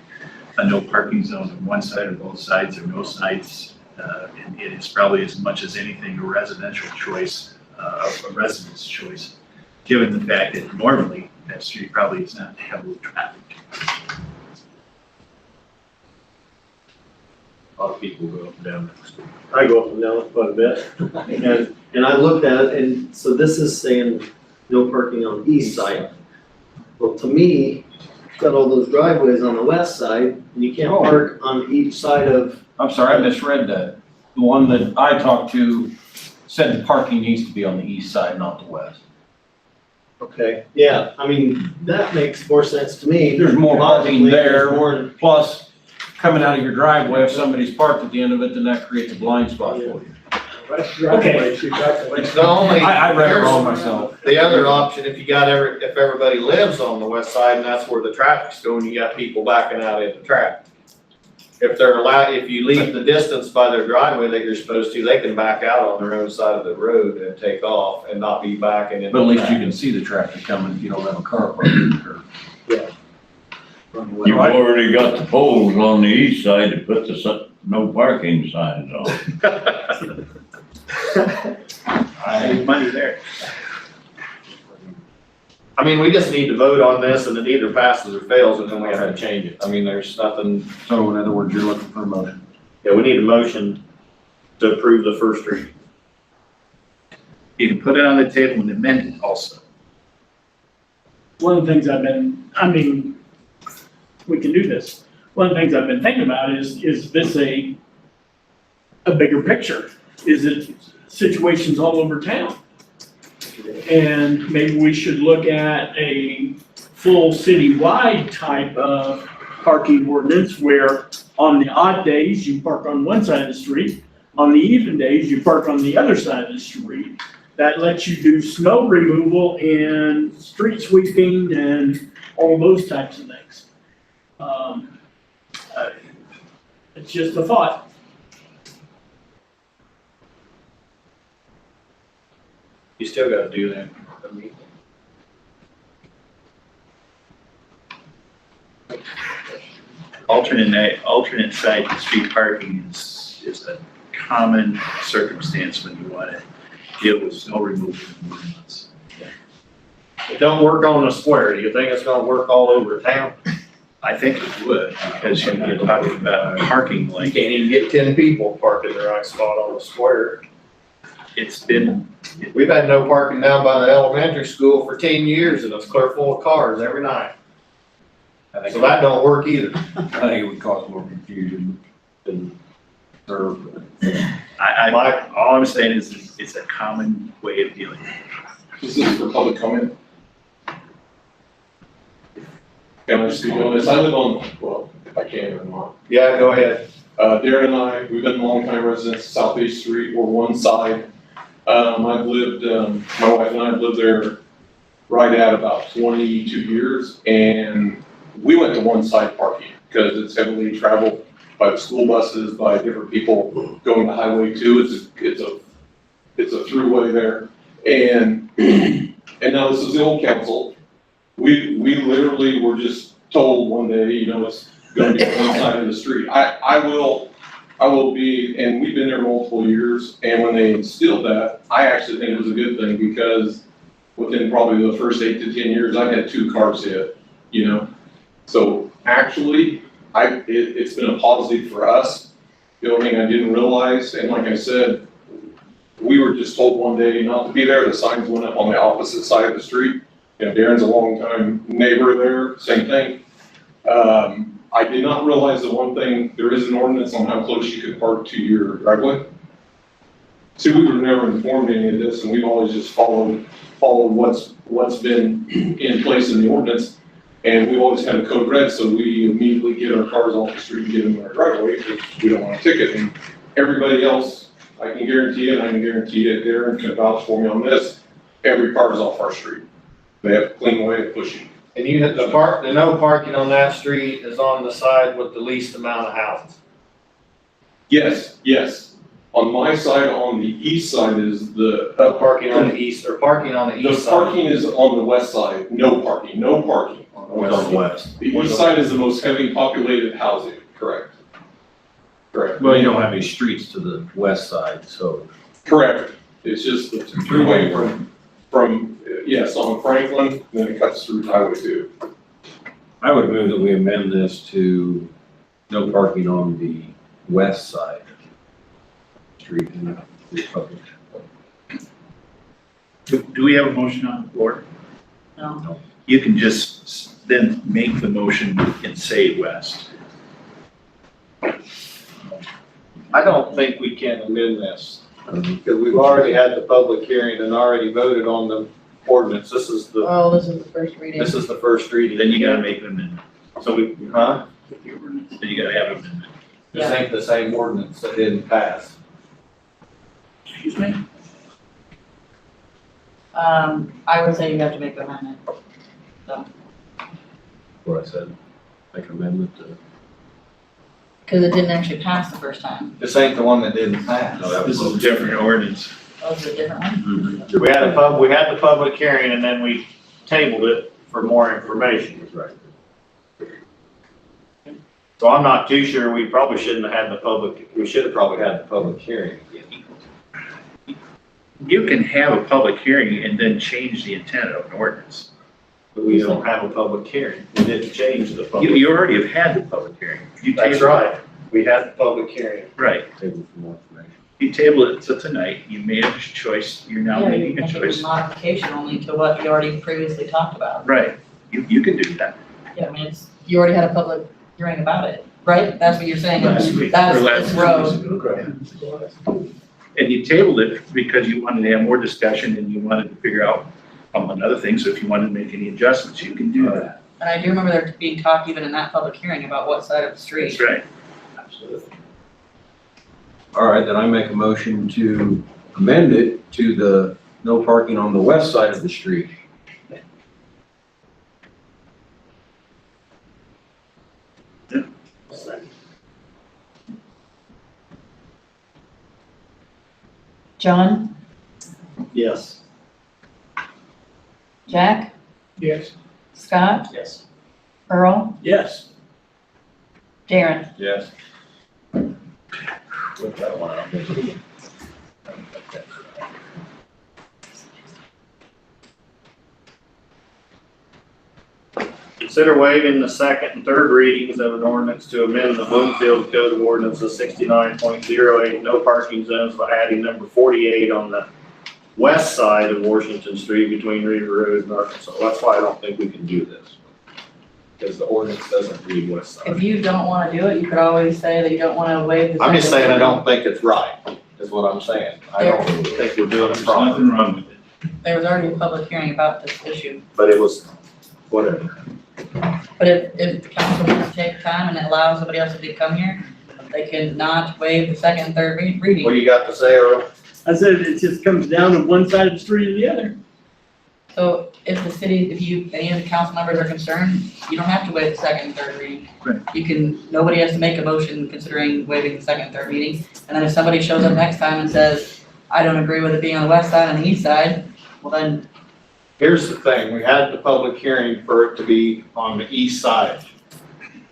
a no parking zone on one side or both sides or no sides. And it is probably as much as anything a residential choice, a resident's choice, given the fact that normally that street probably is not heavily trafficked. A lot of people go up and down that street. I go up and down it quite a bit. And I looked at it, and so this is saying no parking on the east side. Well, to me, you've got all those driveways on the west side, and you can't park on each side of. I'm sorry, I misread that. The one that I talked to said the parking needs to be on the east side, not the west. Okay, yeah, I mean, that makes more sense to me. There's more parking Logically, there's there, more- plus coming out of your driveway, if somebody's parked at the end of it, then that creates a blind spot for you. Okay. It's the only. I read it wrong myself. The other option, if you got if everybody lives on the west side and that's where the traffic's going, you got people backing out into traffic. If they're allowed, if you leave the distance by their driveway that you're supposed to, they can back out on their own side of the road and take off and not be backing into. But at least you traffic. can see the traffic coming if you don't have a car parked in the curb. You've already got the poles on the east side to put the no parking signs on. Save money there. I mean, we just need to vote on this and it either passes or fails and then we have to change it. I mean, there's nothing. So in other words, you're looking for a motion. Yeah, we need a motion to approve the first reading. You can put it on the table and amend it also. One of the things we can do this. One of the things I've been thinking about is this a bigger picture? Is it situations all over town? And maybe we should look at a full citywide type of parking ordinance where on the odd days, you park on one side of the street. On the even days, you park on the other side of the street. That lets you do snow removal and street sweeping and all those types of things. It's just a thought. You still gotta do that. Alternate side to street parking is a common circumstance when you want to deal with snow removal in the months. It don't work on the square. Do you think it's gonna work all over town? I think it would, because you're talking about parking You like, can't even get 10 people parked in the right spot on the square. We've had no parking down by the elementary school for 10 years and it's clear full of cars every night. So that don't work either. I think it would cause more confusion than serve. all I'm saying is it's a common way of dealing with it. This is for public comment. Can I speak on this? I live on, well, if I can or not. Yeah, go ahead. Darren and I, we've been longtime residents of Southeast Street, we're one side. I've lived, my wife and I have lived there right at about 22 years, and we went to one side parking because it's heavily traveled by the school buses, by different people going to Highway 2. It's a it's a throughway there. And now this is the old council. We literally were just told one day, you know, it's gonna be on one side of the street. I will be, and we've been there multiple years, and when they instilled that, I actually think it was a good thing, because within probably the first 8 to 10 years, I've had 2 cars hit, you know? So actually, it's been a positive for us. The only thing I didn't realize, and like I said, we were just told one day not to be there. The signs went up on the opposite side of the street. You know, Darren's a longtime neighbor there, same thing. I did not realize the one thing, there is an ordinance on how close you can park to your driveway. See, we were never informed any of this, and we've always just followed what's been in place in the ordinance. And we've always had a code red, so we immediately get our cars off the street and get in our driveway, because we don't want a ticket. And everybody else, I can guarantee it, and I can guarantee it, Darren can vouch for me on this, every car is off our street. They have a clean way of pushing. And you hit the no parking on that street is on the side with the least amount of houses. Yes, yes. On my side, on the east side is the. No parking on the east, or parking on the The east side. parking is on the west side, no parking. On the west. The east side is the most heavily populated housing, correct. Correct. Well, you don't have any streets to the west side, so. Correct. It's just the throughway from, yes, on Franklin, then it cuts through Highway 2. I would move that we amend this to no parking on the west side street in the Republic. Do we have a motion on the floor? No. You can just then make the motion and say west. I don't think we can amend this, because we've already had the public hearing and already voted on the ordinance. This is the This is the first reading. This is the first reading. Then you gotta make an amendment. So we, huh? Then you gotta have an amendment. This ain't the same ordinance that didn't pass. Excuse me? I would say you have to make the amendment. What I said, make an amendment to. Because it didn't actually pass the first time. This ain't the one that didn't pass. No, that This is a different ordinance. Oh, it's a different one? We had the public hearing and then we tabled it for more information. That's right. So I'm not too sure, we probably shouldn't have had we should have probably had the public hearing again. You can have a public hearing and then change the intent of an ordinance. But we don't have a public hearing. We didn't change the public. You already have had the public hearing. You That's tabled it. right. We had the public hearing. Right. Table for more information. You tabled it to tonight. You made a choice. You're now Yeah, making a you make choice. modification only to what you already previously talked about. Right. You can do that. Yeah, I mean, you already had a public hearing about it, right? That's what you're saying. Last week. That's or last this road. And you tabled it because you wanted to have more discussion and you wanted to figure out another thing. So if you wanted to make any adjustments, you can do that. And I do remember there being talk even in that public hearing about what side of the street. That's right. Absolutely. All right, then I make a motion to amend it to the no parking on the west side of the street. John, Yes. Jack, Yes. Scott, Yes. Earl, Yes. Darren. Yes. Look that one up. Consider waiving the second and third readings of an ordinance to amend the Bloomfield Code of Ordinances 69.08, no parking zones by adding number 48 on the west side of Washington Street between River Road and Arkansas. That's why I don't think we can do this. Because the ordinance doesn't read west side. If you don't wanna do it, you could always say that you don't wanna waive the. I'm just saying I don't think it's right, is what I'm saying. I don't think we're doing it There's properly, nothing wrong with it. There was already a public hearing about this issue. but it was, whatever. But if the council wants to take time and allow somebody else to come here, they can not waive the second and third reading. What do you got to say, Earl? I said it just comes down to one side of the street or the other. So if the city, any of the council members are concerned, you don't have to waive the second and third reading. Right. You can, nobody has to make a motion considering waiving the second and third reading. And then if somebody shows up next time and says, I don't agree with it being on the west side and the east side, well then, Here's the thing, we had the public hearing for it to be on the east side.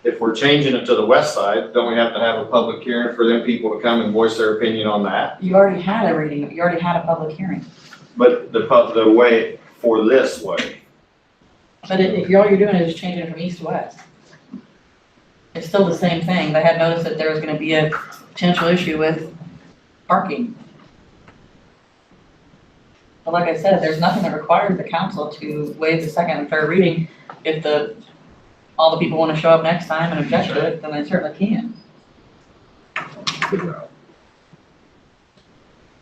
If we're changing it to the west side, don't we have to have a public hearing for them people to come and voice their opinion on that? you already had a reading, you already had a public hearing. But the way, for this way, But if all you're doing is just changing it from east to west, it's still the same thing. They had noticed that there was gonna be a potential issue with parking. But like I said, there's nothing that requires the council to waive the second and third reading. If all the people wanna show up next time and object to it, then they certainly can.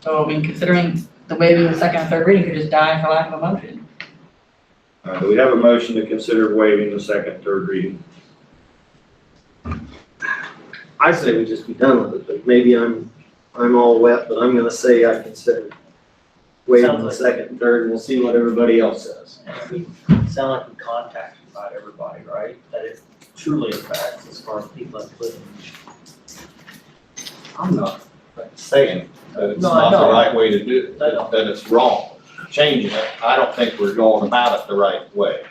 So, I mean, considering the waiving the second and third reading could just die for lack of a motion. do we have a motion to consider waiving the second, and third reading? I say we just be done with it, but maybe I'm all wet, but I'm gonna say I consider waiving the second and third, and we'll see what everybody else says. Sound like we contacted about everybody, right? That it truly affects as far as people that live in. I'm not saying that it's No, I not the know. right way to do it, I know. that it's wrong. Changing it, I don't think we're going about it the right way.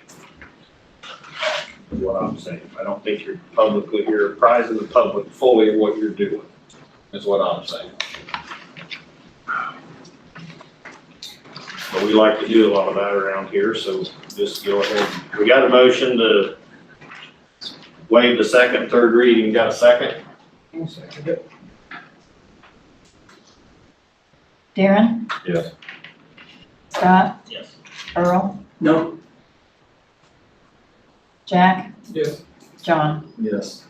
Is what I'm saying. I don't think you're apprising the public fully of what you're doing, is what I'm saying. But we like to do a lot of that around here, so just go ahead. We got a motion to waive the second, and third reading. Got a second? Darren? Yes. Scott? Yes. Earl? No. Jack? Yes. John? Yes.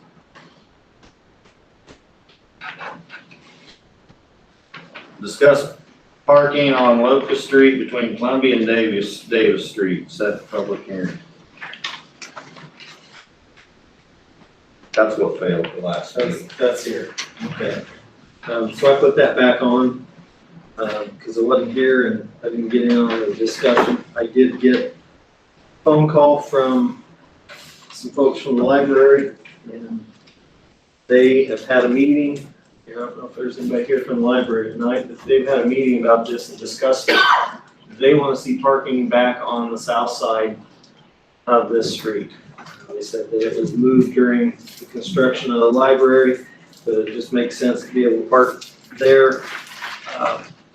Discuss parking on Locust Street between Columbia and Davis Street. Set the public hearing. That's what failed the last meeting. That's here, okay. So I put that back on, because I wasn't here and I didn't get in on the discussion. I did get a phone call from some folks from the library, and they have had a meeting. I don't know if there's anybody here from the library tonight, but they've had a meeting about this and discussed it. They want to see parking back on the south side of this street. They said that it was moved during the construction of the library, but it just makes sense to be able to park there,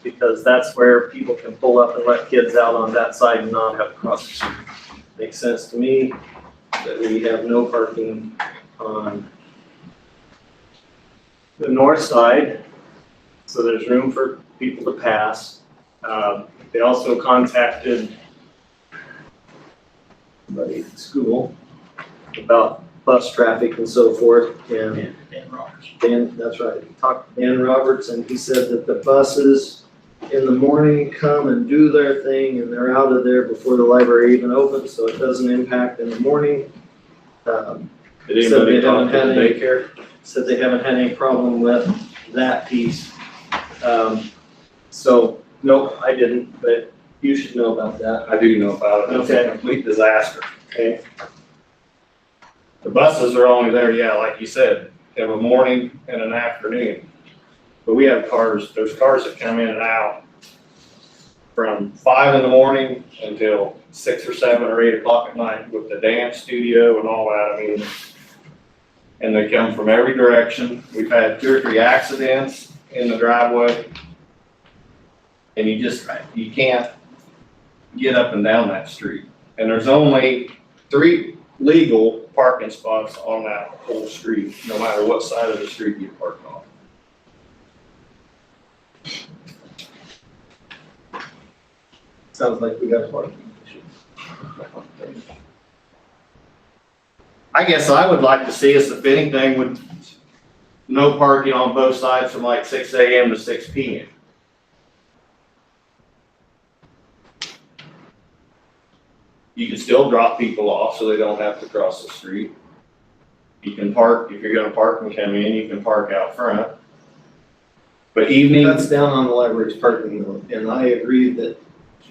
because that's where people can pull up and let kids out on that side and not have to cross the street. Makes sense to me that we have no parking on the north side, so there's room for people to pass. They also contacted somebody at school about bus traffic and so forth, and Dan Roberts. Dan, that's right, he talked to Dan Roberts, and he said that the buses in the morning come and do their thing, and they're out of there before the library even opens, so it doesn't impact in the morning. Did Said anybody they talk haven't to had the any, daycare? said they haven't had any problem with that piece. So, no, I didn't, but you should know about that. I do know about it. It's a Okay. complete disaster. Okay. The buses are only there, yeah, like you said, they have a morning and an afternoon. But we have there's cars that come in and out from 5 in the morning until 6 or 7 or 8 o'clock at night with the dance studio and all that, I mean. And they come from every direction. We've had 2 or 3 accidents in the driveway. And you can't get up and down that street. And there's only 3 legal parking spots on that whole street, no matter what side of the street you park on. Sounds like we got a parking issue. I guess I would like to see us, if anything, with no parking on both sides from like 6 a.m. to 6 p.m. You can still drop people off so they don't have to cross the street. You can park, if you're gonna park and come in, you can park out front. But evening, That's down on the library's parking though, and I agree that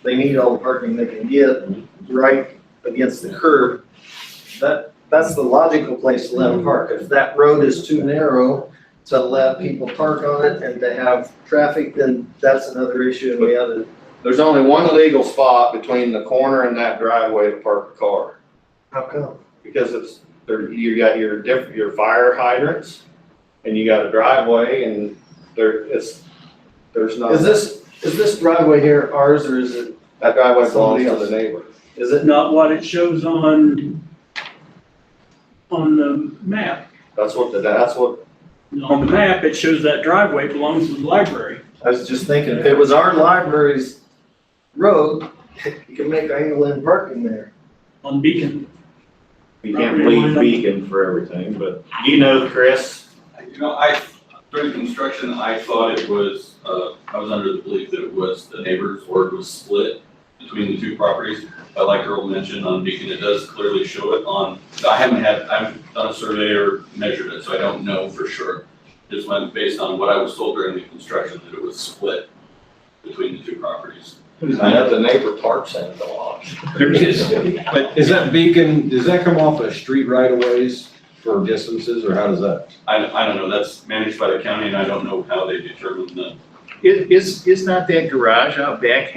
they need all the parking they can get right against the curb. That's the logical place to let them park. If that road is too narrow to let people park on it and to have traffic, then that's another issue and we ought to. There's only one legal spot between the corner and that driveway to park a car. How come? Because you got your fire hydrants and you got a driveway and there's no. Is this driveway here ours or is it? That driveway belongs to Somebody the neighbor. Is it? Not what it shows on the map. That's what, On the map, it shows that driveway belongs to the library. I was just thinking, if it was our library's road, you can make angle-in parking there. On Beacon. you can't bleed Beacon for everything, but you know, Chris. During construction, I thought it was, I was under the belief that it was the neighbor's word was split between the two properties. Like Earl mentioned on Beacon, it does clearly show it on, I haven't done a survey or measured it, so I don't know for sure. Just went based on what I was told during the construction, that it was split between the two properties. I know the neighbor parks in it a lot. But is that Beacon, does that come off of street right of ways for distances, or how does that? I don't know, that's managed by the county, and I don't know how they determine the. Is not that garage out back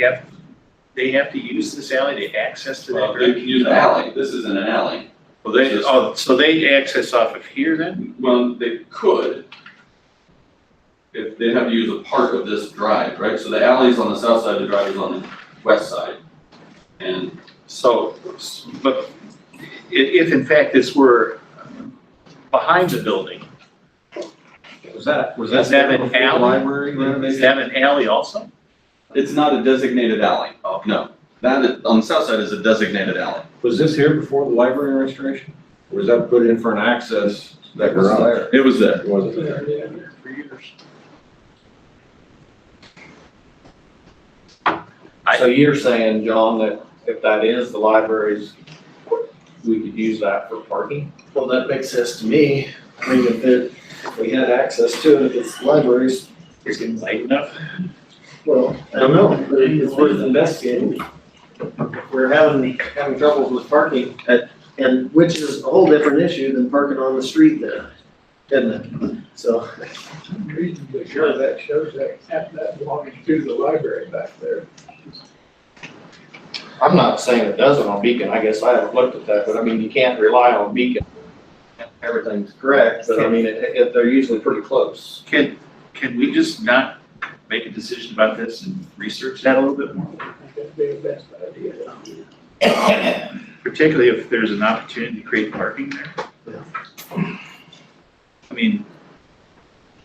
they have to use this alley to access to that? They can use an alley, this isn't an alley. Well, so they access off of here then? Well, they could. If they have to use a part of this drive, right? So the alley's on the south side, the drive is on the west side. And So, but if in fact this were behind the building, Was that Is that an before alley? library renovation? is that an alley also? it's not a designated alley. Oh, no. That, on the south side is a designated alley. Was this here before the library restoration? Or was that put in for an access to that garage? It was there. It wasn't there. For years. So you're saying, John, that if that is the library's, we could use that for parking? Well, that makes sense to me. I mean, if we had access to it, if it's libraries, Is it light enough? well, I don't know, but it's worth investigating. We're having troubles with parking And which is a whole different issue than parking on the street then, isn't it? So, Reasonably sure that shows that belonging to the library back there. I'm not saying it doesn't on Beacon, I guess I haven't looked at that, but I mean, you can't rely on Beacon. Everything's correct, but I mean, they're usually pretty close. Can we just not make a decision about this and research that a little bit more? That'd be the best idea. Particularly if there's an opportunity to create parking there. I mean,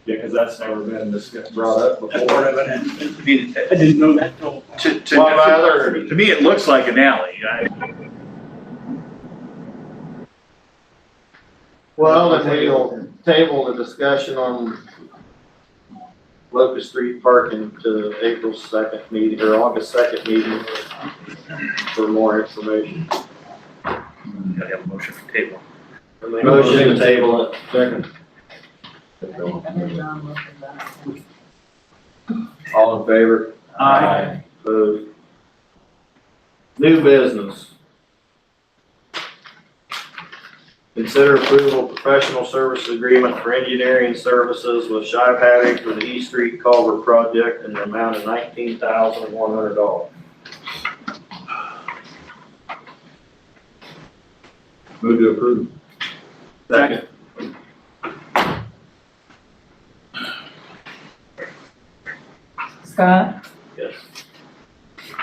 Yeah, because that's never been brought up before. I mean, I didn't know that till. to me, it looks like an alley. Well, then we'll table the discussion on Locust Street parking to April 2nd meeting, or August 2nd meeting for more information. Gotta have a motion for table. Motion to table it. Second. All in favor? Aye. Opposed? New business. Consider approval of professional service agreement for engineering services with Shive Haddock for the East Street Culvert project in the amount of $19,100. Move to approve. Second. Scott, Yes.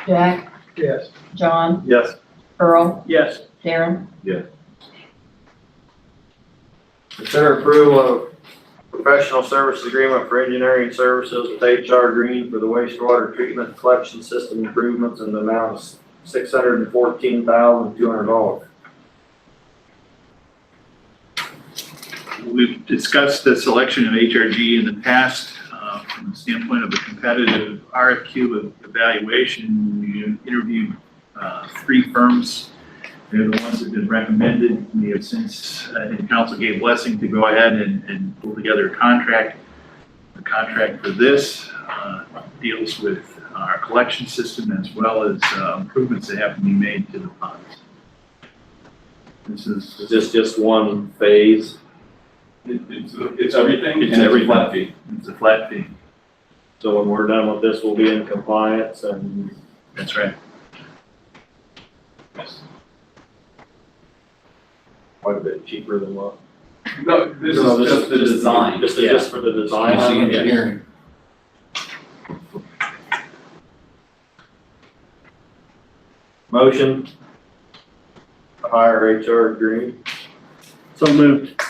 Jack, Yes. John, Yes. Earl, Yes. Darren. Consider approval of professional service agreement for engineering services with HR Green for the wastewater treatment collection system improvements in the amount of $614,200. We've discussed the selection of HRG in the past, from the standpoint of a competitive RFQ evaluation. We interviewed 3 firms. They're the ones that have been recommended. We have since, and council gave blessing to go ahead and pull together a contract. The contract for this deals with our collection system as well as improvements that have to be made to the ponds. This is Is this just one phase? It's everything. It's and a everything. Flat fee. It's a flat fee. So when we're done with this, we'll be in compliance and That's right. quite a bit cheaper than what? No, this No, is just the design. This is just for the design. Easy engineering. Motion to hire HR Green. So moved.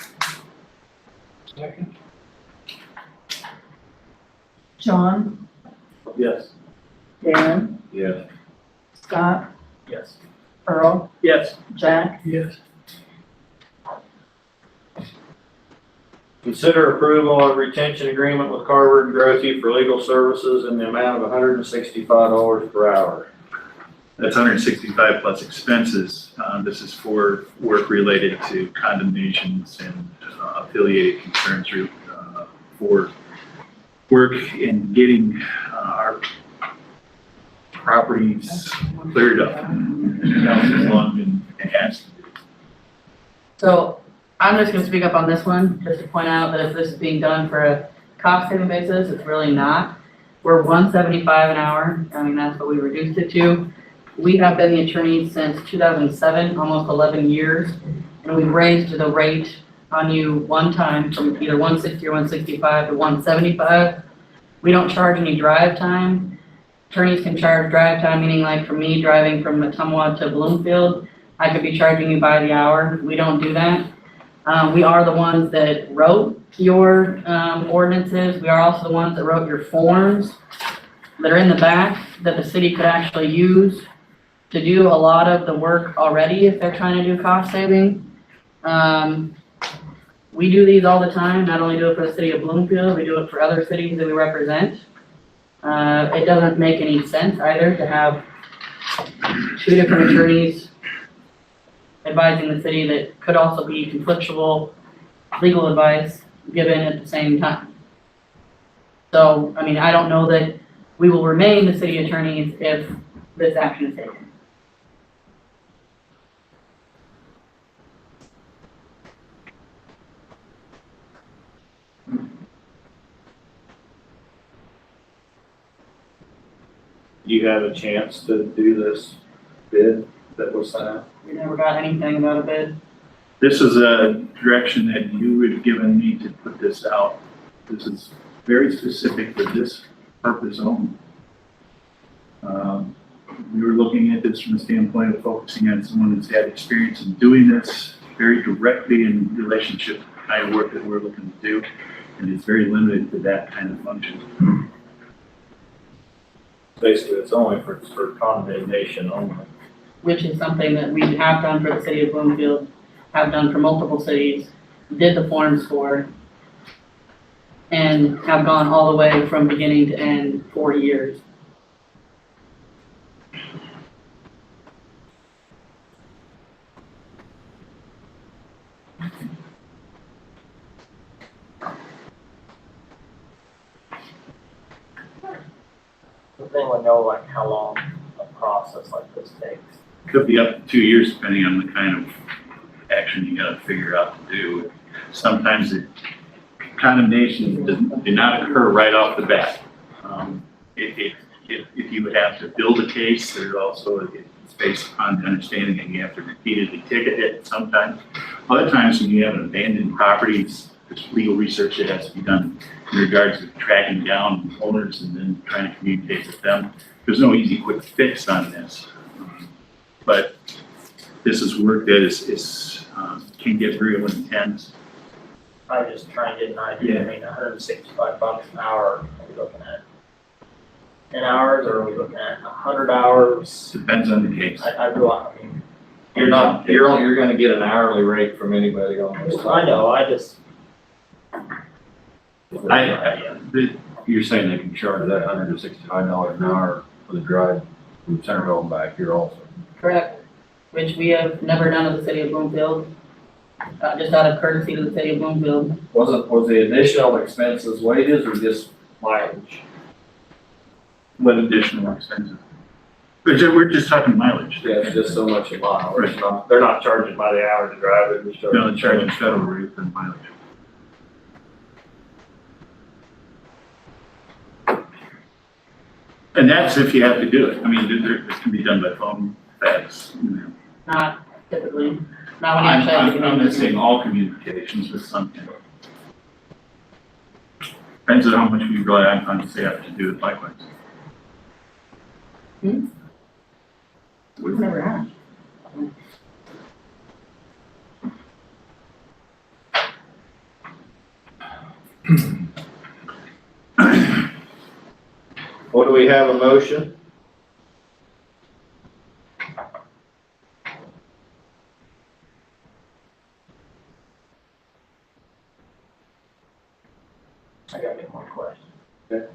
John, Yes. Dan, Yeah. Scott, Yes. Earl, Yes. Jack, Yes. Consider approval of retention agreement with Carver and Grothy for legal services in the amount of $165 per hour. That's 165 plus expenses. This is for work related to condemnations and affiliated concerns for work in getting our properties cleared up. How long it has to be. So I'm just gonna speak up on this one, just to point out that if this is being done for a cost saving basis, it's really not. We're $175 an hour, I mean, that's what we reduced it to. We have been the attorneys since 2007, almost 11 years, and we raised the rate on you one time from either 160 or 165 to 175. We don't charge any drive time. Attorneys can charge drive time, meaning like for me driving from Matumwa to Bloomfield, I could be charging you by the hour. We don't do that. We are the ones that wrote your ordinances. We are also the ones that wrote your forms that are in the back that the city could actually use to do a lot of the work already if they're trying to do cost saving. We do these all the time, not only do it for the city of Bloomfield, we do it for other cities that we represent. It doesn't make any sense either to have two different attorneys advising the city that could also be conflictual legal advice given at the same time. So, I mean, I don't know that we will remain the city attorneys if this action is taken. You had a chance to do this bid that was sent out? We never got anything about a bid. This is a direction that you had given me to put this out. This is very specific for this purpose only. We were looking at this from the standpoint of focusing on someone who's had experience in doing this very directly in relationship to the kind of work that we're looking to do, and it's very limited to that kind of function. Basically, it's only for condemnation only. Which is something that we have done for the city of Bloomfield, have done for multiple cities, did the forms for, and have gone all the way from beginning to end 4 years. Does anyone know like how long a process like this takes? Could be up to 2 years depending on the kind of action you gotta figure out to do. Sometimes the condemnations do not occur right off the bat. If you would have to build a case, there's also, it's based upon the understanding that you have to repeatedly ticket it sometimes. Other times when you have an abandoned property, there's legal research that has to be done in regards to tracking down owners and then trying to communicate with them. There's no easy quick fix on this. But this is work that can get real intense. I just try and get an idea, I mean, $165 an hour, are we looking at 10 hours, or are we looking at 100 hours? Depends on the case. I mean, you're gonna get an hourly rate from anybody on this. I know, You're saying they can charge that $165 an hour for the drive from Centerville and back here also? Correct, which we have never done at the city of Bloomfield, just out of courtesy to the city of Bloomfield. Was the additional expenses wages or just mileage? What additional expenses? We're just talking mileage. Yeah, it's just so much a mile, they're not charging by the hour to drive it, No, they're charging federal rate for mileage. And that's if you have to do it. I mean, it can be done by phone, fax, you know. Not typically, not when you actually have to I'm not saying all communications, but some can. Depends on how much we rely on staff to do it likewise. We've never had. What do we have a motion? I got one more question. Okay.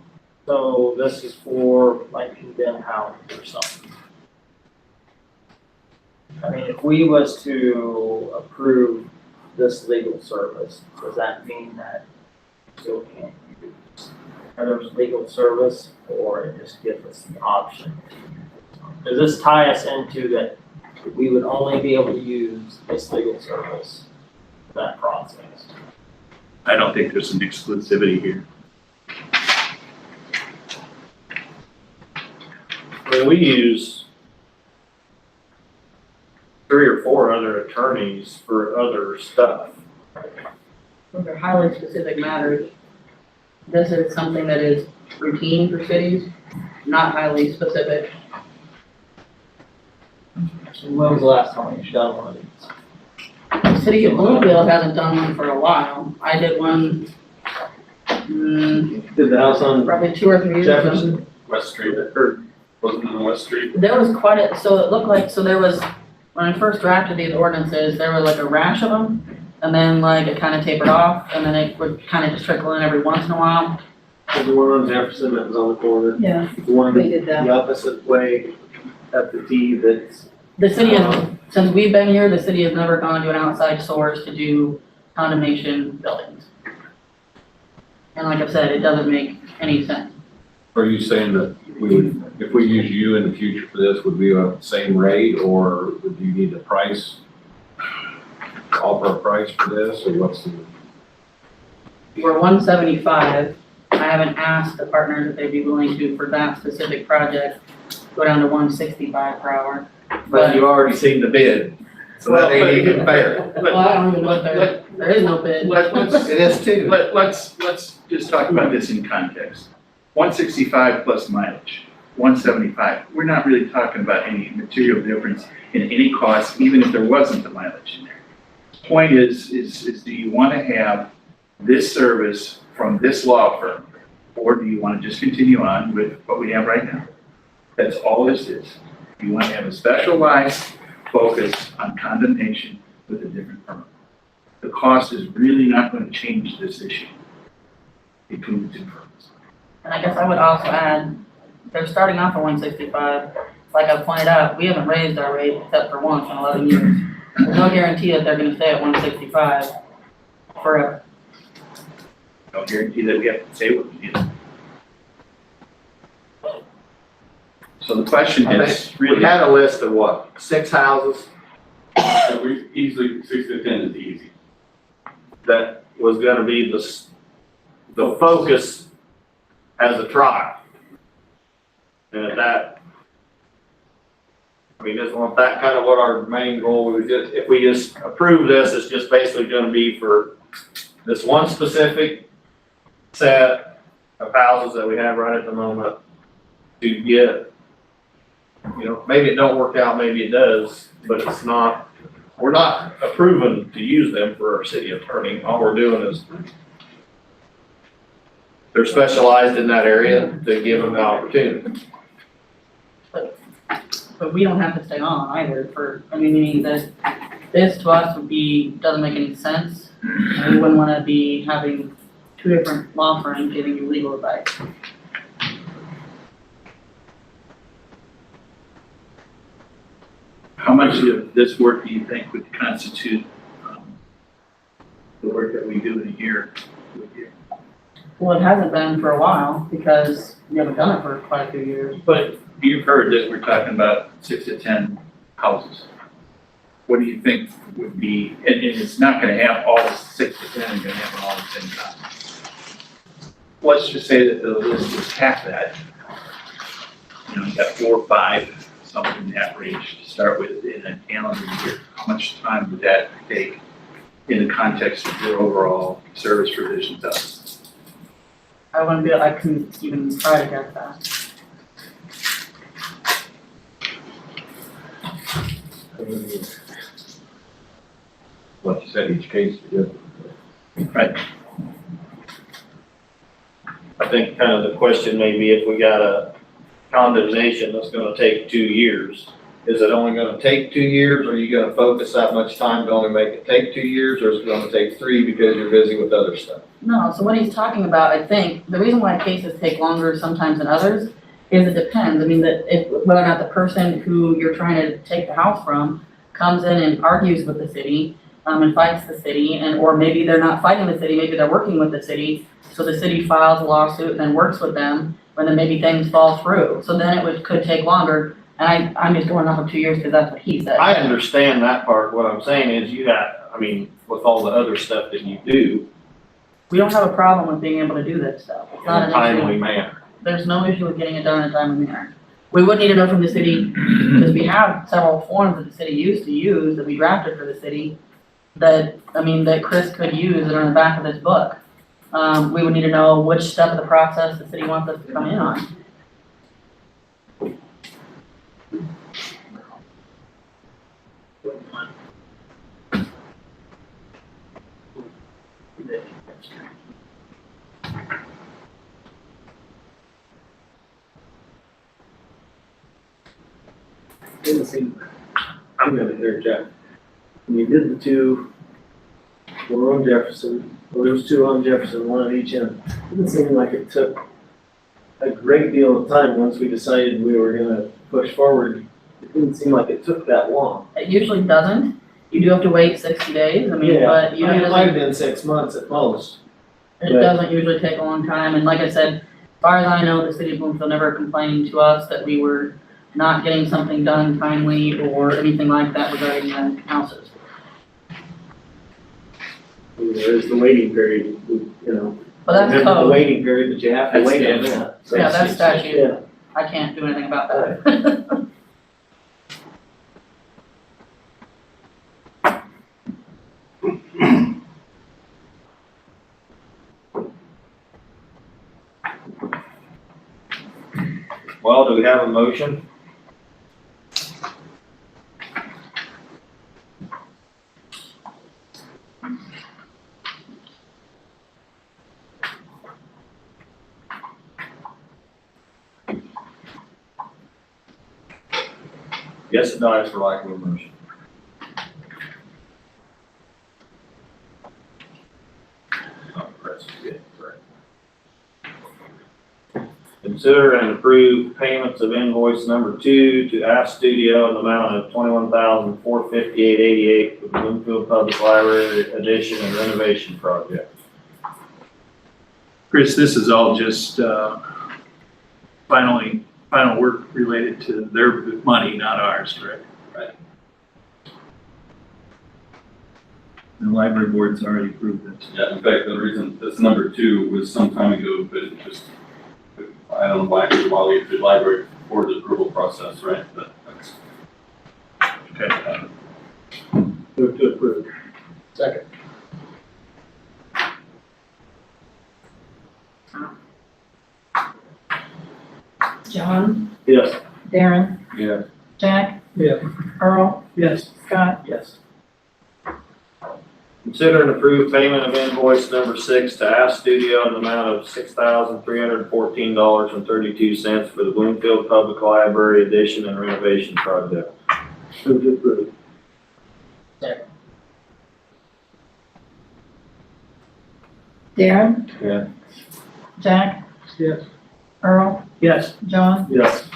So this is for like condemned houses or something. I mean, if we was to approve this legal service, does that mean that we still can't use others' legal service, or it just gives us the option? Does this tie us into that we would only be able to use this legal service, that process? I don't think there's an exclusivity here. I mean, we use 3 or 4 other attorneys for other stuff. Those are highly specific matters. This is something that is routine for cities, not highly specific. When was the last time you've done one of these? The city of Bloomfield hasn't done one for a while. I did one, Did the house on probably 2 or 3 years ago. Jefferson? West Street, or wasn't it on West Street? There was quite a, so it looked like, so there was, when I first drafted these ordinances, there was like a rash of them. And then like it kind of tapered off, and then it would kind of just trickle in every once in a while. Was the one on Jefferson that was on the corner? Yeah. The one We did that. the opposite way at the T that's. The city has, since we've been here, the city has never gone to an outside source to do condemnation buildings. And like I've said, it doesn't make any sense. Are you saying that we would, if we use you in the future for this, would we have the same rate, or would you need a price? Offer a price for this, or what's the? We're 175. I haven't asked the partners if they'd be willing to, for that specific project, go down to 165 per hour. But you've already seen the bid, so that ain't even fair. Well, I don't even know if there is no bid. It is too. Let's just talk about this in context. 165 plus mileage, 175. We're not really talking about any material difference in any cost, even if there wasn't the mileage in there. Point is do you want to have this service from this law firm, or do you want to just continue on with what we have right now? That's all this is. You want to have a specialized focus on condemnation with a different firm. The cost is really not going to change this issue between the two firms. And I guess I would also add, they're starting off at 165. Like I pointed out, we haven't raised our rate except for once in 11 years. There's no guarantee that they're gonna stay at 165 forever. No guarantee that we have to say what we do. So the question is We really, had a list of what, 6 houses So we easily, 6 to 10 is easy. that was gonna be the focus as a trial. And at that, I mean, isn't that kind of what our main goal was? Just, if we just approve this, it's just basically gonna be for this one specific set of houses that we have right at the moment to get, you know, maybe it don't work out, maybe it does, but it's not, we're not approving to use them for our city attorney. All we're doing is they're specialized in that area to give them the opportunity. But we don't have to stay on either for, I mean, this to us would be, doesn't make any sense. And we wouldn't wanna be having 2 different law firms giving you legal advice. how much of this work do you think would constitute the work that we do in a year with you? Well, it hasn't been for a while because we haven't done it for quite a few years. But you've heard that we're talking about 6 to 10 houses. What do you think would be, and it's not gonna have all 6 to 10, you're gonna have them all at the same time. Let's just say that the list is half that. you got 4 or 5, something in that range to start with in a calendar year. How much time would that take in the context of your overall service provisions of it? I couldn't even try to get that. Like you said, each case, yeah. Right. I think kind of the question may be if we got a condemnation that's gonna take 2 years, is it only gonna take 2 years, or are you gonna focus that much time to only make it take 2 years, or is it gonna take 3 because you're busy with other stuff? No, so what he's talking about, I think, the reason why cases take longer sometimes than others is it depends. I mean, whether or not the person who you're trying to take the house from comes in and argues with the city, and fights the city, or maybe they're not fighting the city, maybe they're working with the city, so the city files a lawsuit and then works with them, and then maybe things fall through. So then could take longer, and I'm just going off of 2 years because that's what he said. I understand that part. What I'm saying is with all the other stuff that you do, We don't have a problem with being able to do this stuff. It's in not a an timely issue. manner. There's no issue with getting it done in a timely manner. We would need to know from the city, because we have several forms that the city used to use, that we drafted for the city, that Chris could use that are in the back of this book. We would need to know which step of the process the city wants us to come in on. Didn't seem, I'm gonna interject. When you did the 2, one on Jefferson, well, there was 2 on Jefferson, 1 on each end. It didn't seem like it took a great deal of time once we decided we were gonna push forward. It didn't seem like it took that long. It usually doesn't. You do have to wait 60 days, but It might usually have been 6 months at most. it doesn't usually take a long time. And like I said, as far as I know, the city of Bloomfield never complained to us that we were not getting something done timely or anything like that regarding the houses. There is the waiting period, you know. But that's Remember the code. waiting period that you have to wait on that. So Yeah, that's statute. Yeah. I can't do anything about that. Well, do we have a motion? Yes, it dies for lack of a motion. Oh, press it, correct. Consider and approve payments of invoice number 2 to App Studio in the amount of $21,458.88 for the Bloomfield Public Library addition and renovation project. Chris, this is all just final work related to their money, not ours, correct? Right. The library board's already approved this. Yeah, in fact, the reason this number 2 was some time ago, but it just, I don't know why, while we did library for the approval process, right? But that's. Okay. Move to approve. Second. John, Yes. Darren, Yeah. Jack, Yeah. Earl, Yes. Scott. Yes. Consider and approve payment of invoice number 6 to App Studio in the amount of $6,314.32 for the Bloomfield Public Library addition and renovation project. Move to approve. Darren, Yeah. Jack, Yes. Earl, Yes. John, Yes.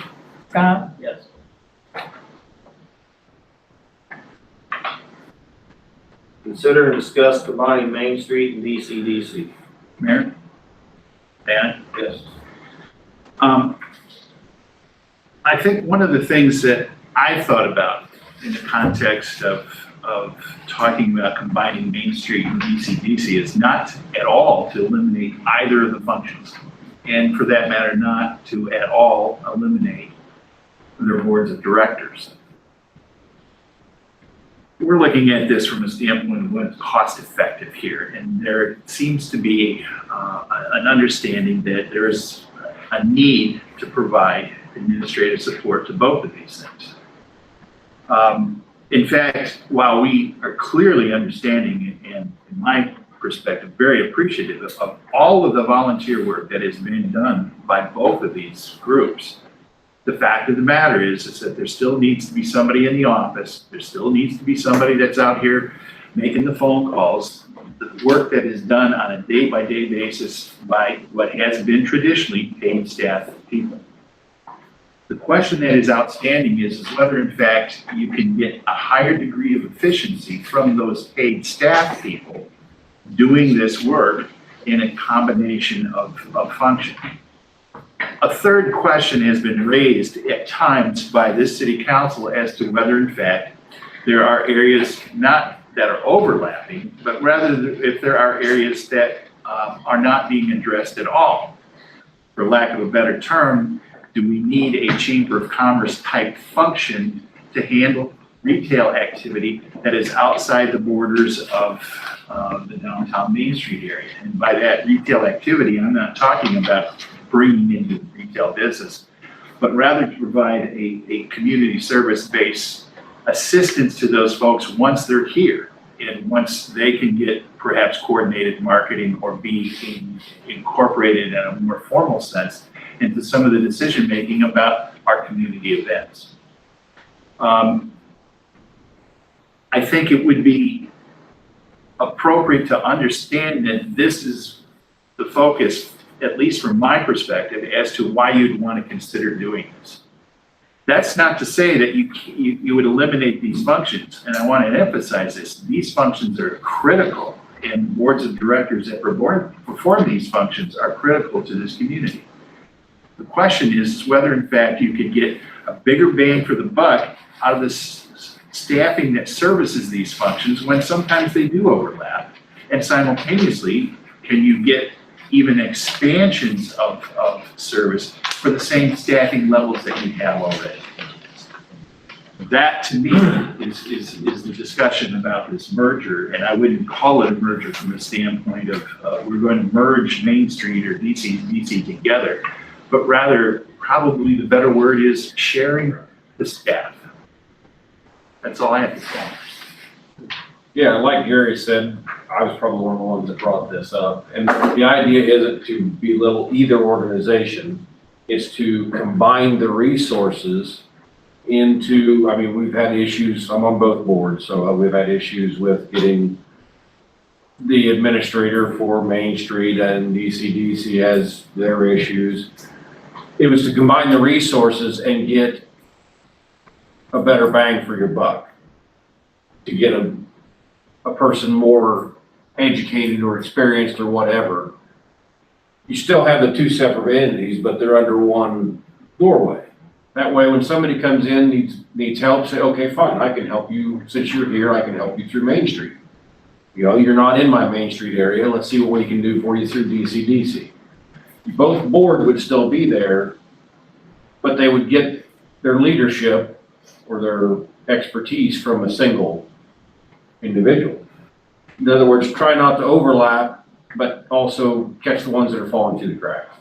Scott. Yes. Consider and discuss combining Main Street and DC. Mayor? Dan? Yes. I think one of the things that I thought about in the context of talking about combining Main Street and DC is not at all to eliminate either of the functions. And for that matter, not to at all eliminate their boards of directors. We're looking at this from a standpoint of what's cost effective here, and there seems to be an understanding that there's a need to provide administrative support to both of these things. In fact, while we are clearly understanding and in my perspective, very appreciative of all of the volunteer work that is being done by both of these groups, the fact of the matter is that there still needs to be somebody in the office. There still needs to be somebody that's out here making the phone calls. The work that is done on a day-by-day basis by what has been traditionally paid staff people. The question that is outstanding is whether in fact you can get a higher degree of efficiency from those paid staff people doing this work in a combination of functions. A third question has been raised at times by this city council as to whether in fact there are areas not that are overlapping, but rather if there are areas that are not being addressed at all. For lack of a better term, do we need a Chamber of Commerce type function to handle retail activity that is outside the borders of the downtown Main Street area? And by that retail activity, I'm not talking about bringing in the retail business, but rather to provide a community service-based assistance to those folks once they're here and once they can get perhaps coordinated marketing or be incorporated in a more formal sense into some of the decision-making about our community events. I think it would be appropriate to understand that this is the focus, at least from my perspective, as to why you'd want to consider doing this. That's not to say that you would eliminate these functions, and I want to emphasize this. These functions are critical, and boards of directors that perform these functions are critical to this community. The question is whether, in fact, you could get a bigger bang for the buck out of this staffing that services these functions when sometimes they do overlap, and simultaneously, can you get even expansions of service for the same staffing levels that you have already? That, to me, is the discussion about this merger, and I wouldn't call it a merger from a standpoint of we're going to merge Main Street or DC together, but rather, probably the better word is sharing the staff. That's all I have to say. Yeah, like Gary said, I was probably one of the ones that brought this up. And the idea isn't to belittle either organization. It's to combine the resources into, I mean, we've had issues, I'm on both boards, so we've had issues with getting the administrator for Main Street, and DC has their issues. It was to combine the resources and get a better bang for your buck, to get a person more educated or experienced or whatever. You still have the two separate entities, but they're under one doorway. That way, when somebody comes in, needs help, say, okay, fine, I can help you. Since you're here, I can help you through Main Street. You know, you're not in my Main Street area. Let's see what we can do for you through DC. Both boards would still be there, but they would get their leadership or their expertise from a single individual. In other words, try not to overlap, but also catch the ones that are falling through the cracks.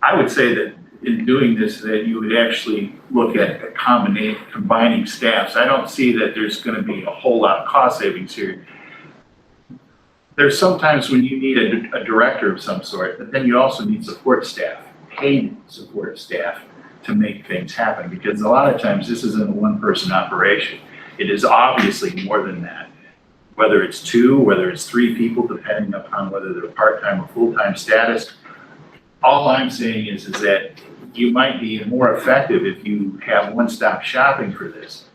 I would say that in doing this, that you would actually look at combining staffs. I don't see that there's going to be a whole lot of cost savings here. There's sometimes when you need a director of some sort, but then you also need support staff, paid support staff to make things happen, because a lot of times this isn't a one-person operation. It is obviously more than that. Whether it's two, whether it's three people, depending upon whether they're part-time or full-time status. All I'm saying is that you might be more effective if you have one-stop shopping for this.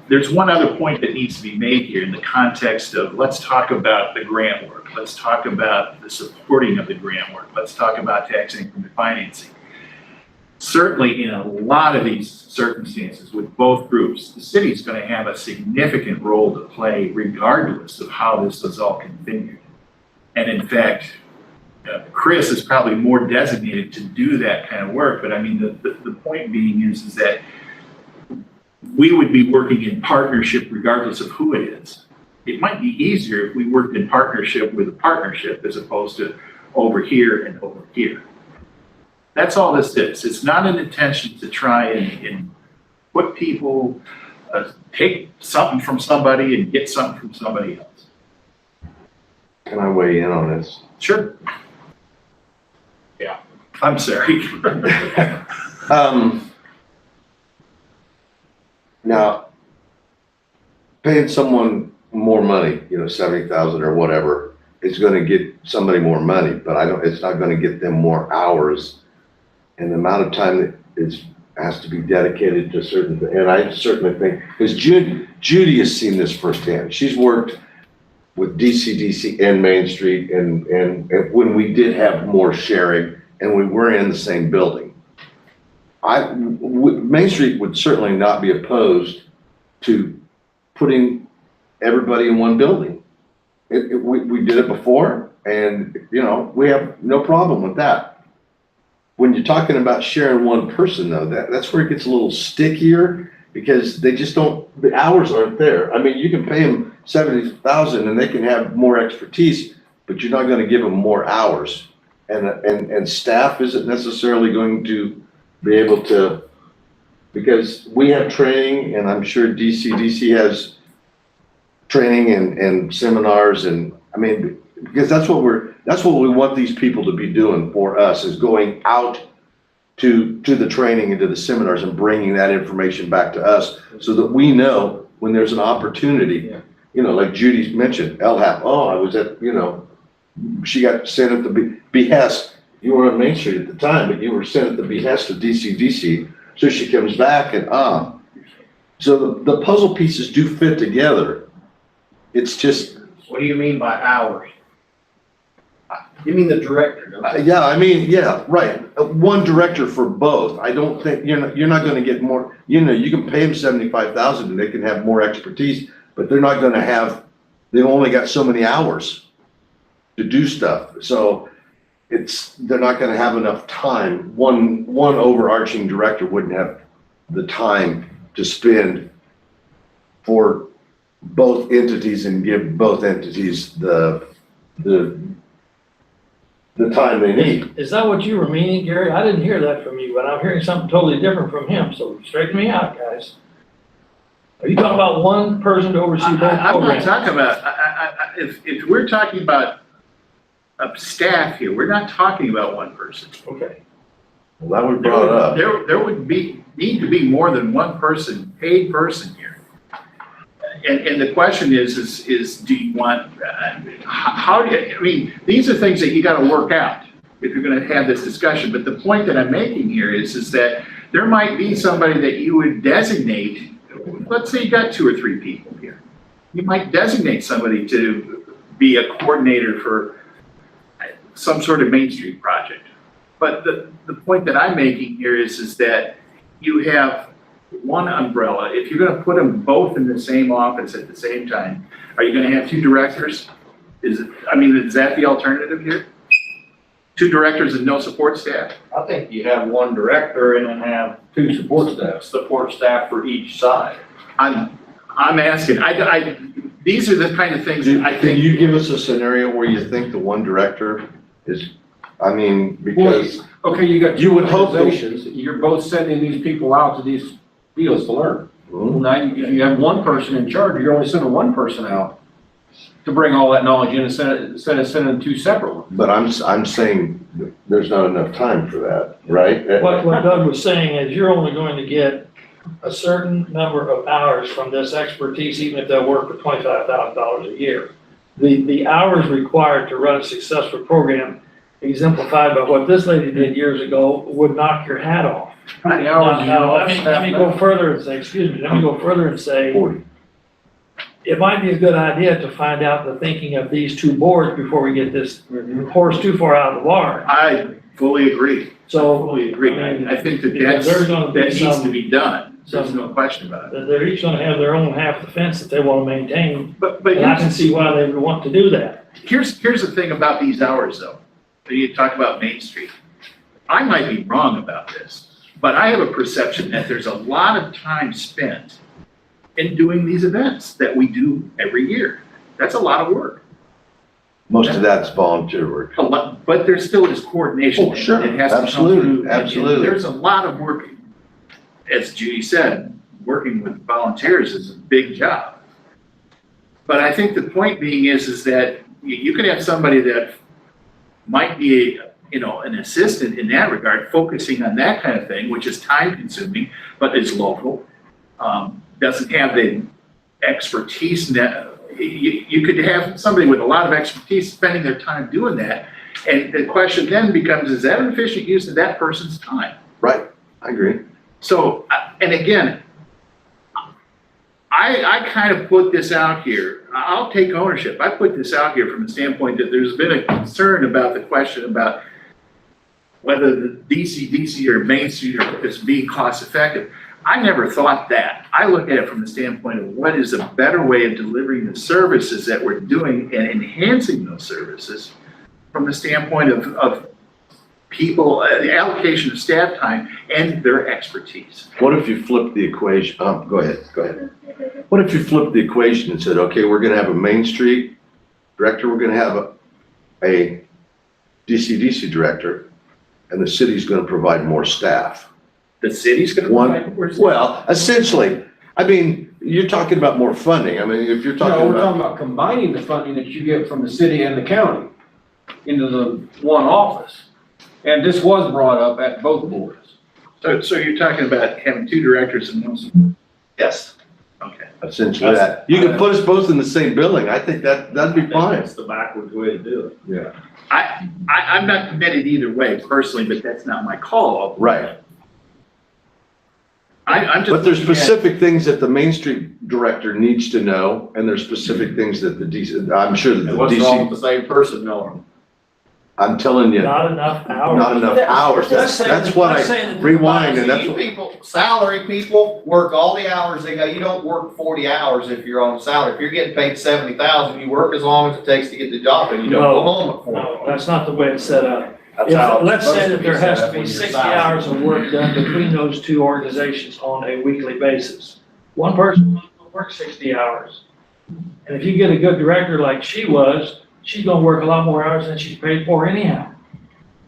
There's one other point that needs to be made here in the context of, let's talk about the grant work. Let's talk about the supporting of the grant work. Let's talk about tax increment financing. Certainly in a lot of these circumstances with both groups, the city is going to have a significant role to play regardless of how this is all configured. And in fact, Chris is probably more designated to do that kind of work, but I mean, the point being is that we would be working in partnership regardless of who it is. It might be easier if we worked in partnership with a partnership as opposed to over here and over here. That's all this is. It's not an intention to try and put people, take something from somebody and get something from somebody else. Can I weigh in on this? Sure. Yeah, I'm sorry. Now, paying someone more money, you know, 70,000 or whatever, is gonna get somebody more money, but it's not gonna get them more hours. And the amount of time that has to be dedicated to certain, and I certainly think, because Judy has seen this firsthand. She's worked with DCDC and Main Street and when we did have more sharing and we were in the same building. Main Street would certainly not be opposed to putting everybody in one building. We did it before and, you know, we have no problem with that. When you're talking about sharing one person though, that's where it gets a little stickier because they just don't, the hours aren't there. I mean, you can pay them 70,000 and they can have more expertise, but you're not gonna give them more hours. And staff isn't necessarily going to be able to, because we have training and I'm sure DCDC has training and seminars and, I mean, because that's what we want these people to be doing for us is going out to the training and to the seminars and bringing that information back to us so that we know when there's an opportunity, you know, like Judy's mentioned, LHAP, oh, I was at, you know, she got sent at the behest. You were on Main Street at the time, but you were sent at the behest of DCDC. So she comes back and, so the puzzle pieces do fit together. It's just. What do you mean by hours? You mean the director, don't you? Yeah, I mean, yeah, right. One director for both. I don't think, you're not gonna get more, you know, you can pay them 75,000 and they can have more expertise, but they're not gonna have, they've only got so many hours to do stuff. So they're not gonna have enough time. One overarching director wouldn't have the time to spend for both entities and give both entities the time they need. Is that what you were meaning, Gary? I didn't hear that from you, but I'm hearing something totally different from him, so straighten me out, guys. Are you talking about one person to oversee both programs? I'm not talking about, if we're talking about staff here, we're not talking about one person. Okay. Well, that would be brought up. There would need to be more than one person, paid person here. And the question is do you want, how do you, I mean, these are things that you gotta work out if you're gonna have this discussion. But the point that I'm making here is that there might be somebody that you would designate, let's say you got 2 or 3 people here. You might designate somebody to be a coordinator for some sort of Main Street project. But the point that I'm making here is that you have one umbrella. If you're gonna put them both in the same office at the same time, are you gonna have 2 directors? Is that the alternative here? 2 directors and no support staff? I think you have 1 director and then have 2 support staff for each side. I'm asking, these are the kind of things that I think. Can you give us a scenario where you think the one director is, I mean, because. Okay, you got You would hope that- organizations, you're both sending these people out to these fields to learn. Well, now you have 1 person in charge, you're only sending 1 person out to bring all that knowledge in instead of sending 2 separate ones. But I'm saying there's not enough time for that, right? What Doug was saying is you're only going to get a certain number of hours from this expertise, even if they'll work for $25,000 a year. The hours required to run a successful program, exemplified by what this lady did years ago, would knock your hat off. Now, let me go further and say, let me go further and say, 40. It might be a good idea to find out the thinking of these 2 boards before we get this horse too far out of the barn. I fully agree. So, Fully agree. I think that needs to be done. There's no question about it. They're each gonna have their own half the fence that they wanna maintain, But and I can see why they would want to do that. here's the thing about these hours though. you talk about Main Street. I might be wrong about this, but I have a perception that there's a lot of time spent in doing these events that we do every year. That's a lot of work. Most of that's volunteer work. A lot, but there still is coordination. Oh, sure. It has to come Absolutely, through, and absolutely. There's a lot of work. As Judy said, working with volunteers is a big job. But I think the point being is that you could have somebody that might be, an assistant in that regard, focusing on that kind of thing, which is time consuming, but is local, doesn't have the expertise that, you could have somebody with a lot of expertise spending their time doing that. And the question then becomes, is that an efficient use of that person's time? Right, I agree. So, and again, I kind of put this out here. I'll take ownership. I put this out here from the standpoint that there's been a concern about the question about whether the DC or Main Street is being cost effective. I never thought that. I look at it from the standpoint of what is a better way of delivering the services that we're doing and enhancing those services from the standpoint of people, the allocation of staff time and their expertise. What if you flip the equation? Go ahead. What if you flip the equation and said, okay, we're gonna have a Main Street director, we're gonna have a DC director, and the city's gonna provide more staff? The city's gonna provide more staff? Well, essentially, I mean, you're talking about more funding. I mean, if you're talking No, we're about. talking about combining the funding that you get from the city and the county into the one office. And this was brought up at both boards. So you're talking about having two directors and one. Yes. Okay. Essentially that. You can put us both in the same building. I think that'd be fine. That's the backwards way to do it. Yeah. I'm not committed either way personally, but that's not my call. Right. I'm just. But there's looking at- specific things that the Main Street director needs to know, and there's specific things that the DC, I'm sure that the And what's wrong DC, with the same person knowing? I'm telling you, Not enough hours. not enough hours. That's what I rewind, and that's See, what. people, salary people work all the hours they go. You don't work 40 hours if you're on salary. If you're getting paid 70,000, you work as long as it takes to get the job and you don't go home at 4 No, o'clock. that's not the way it's set up. That's how it's Let's say supposed that be there set has up to be when you're 60 salaried. hours of work done between those two organizations on a weekly basis. One person will work 60 hours. And if you get a good director like she was, she's gonna work a lot more hours than she's paid for anyhow.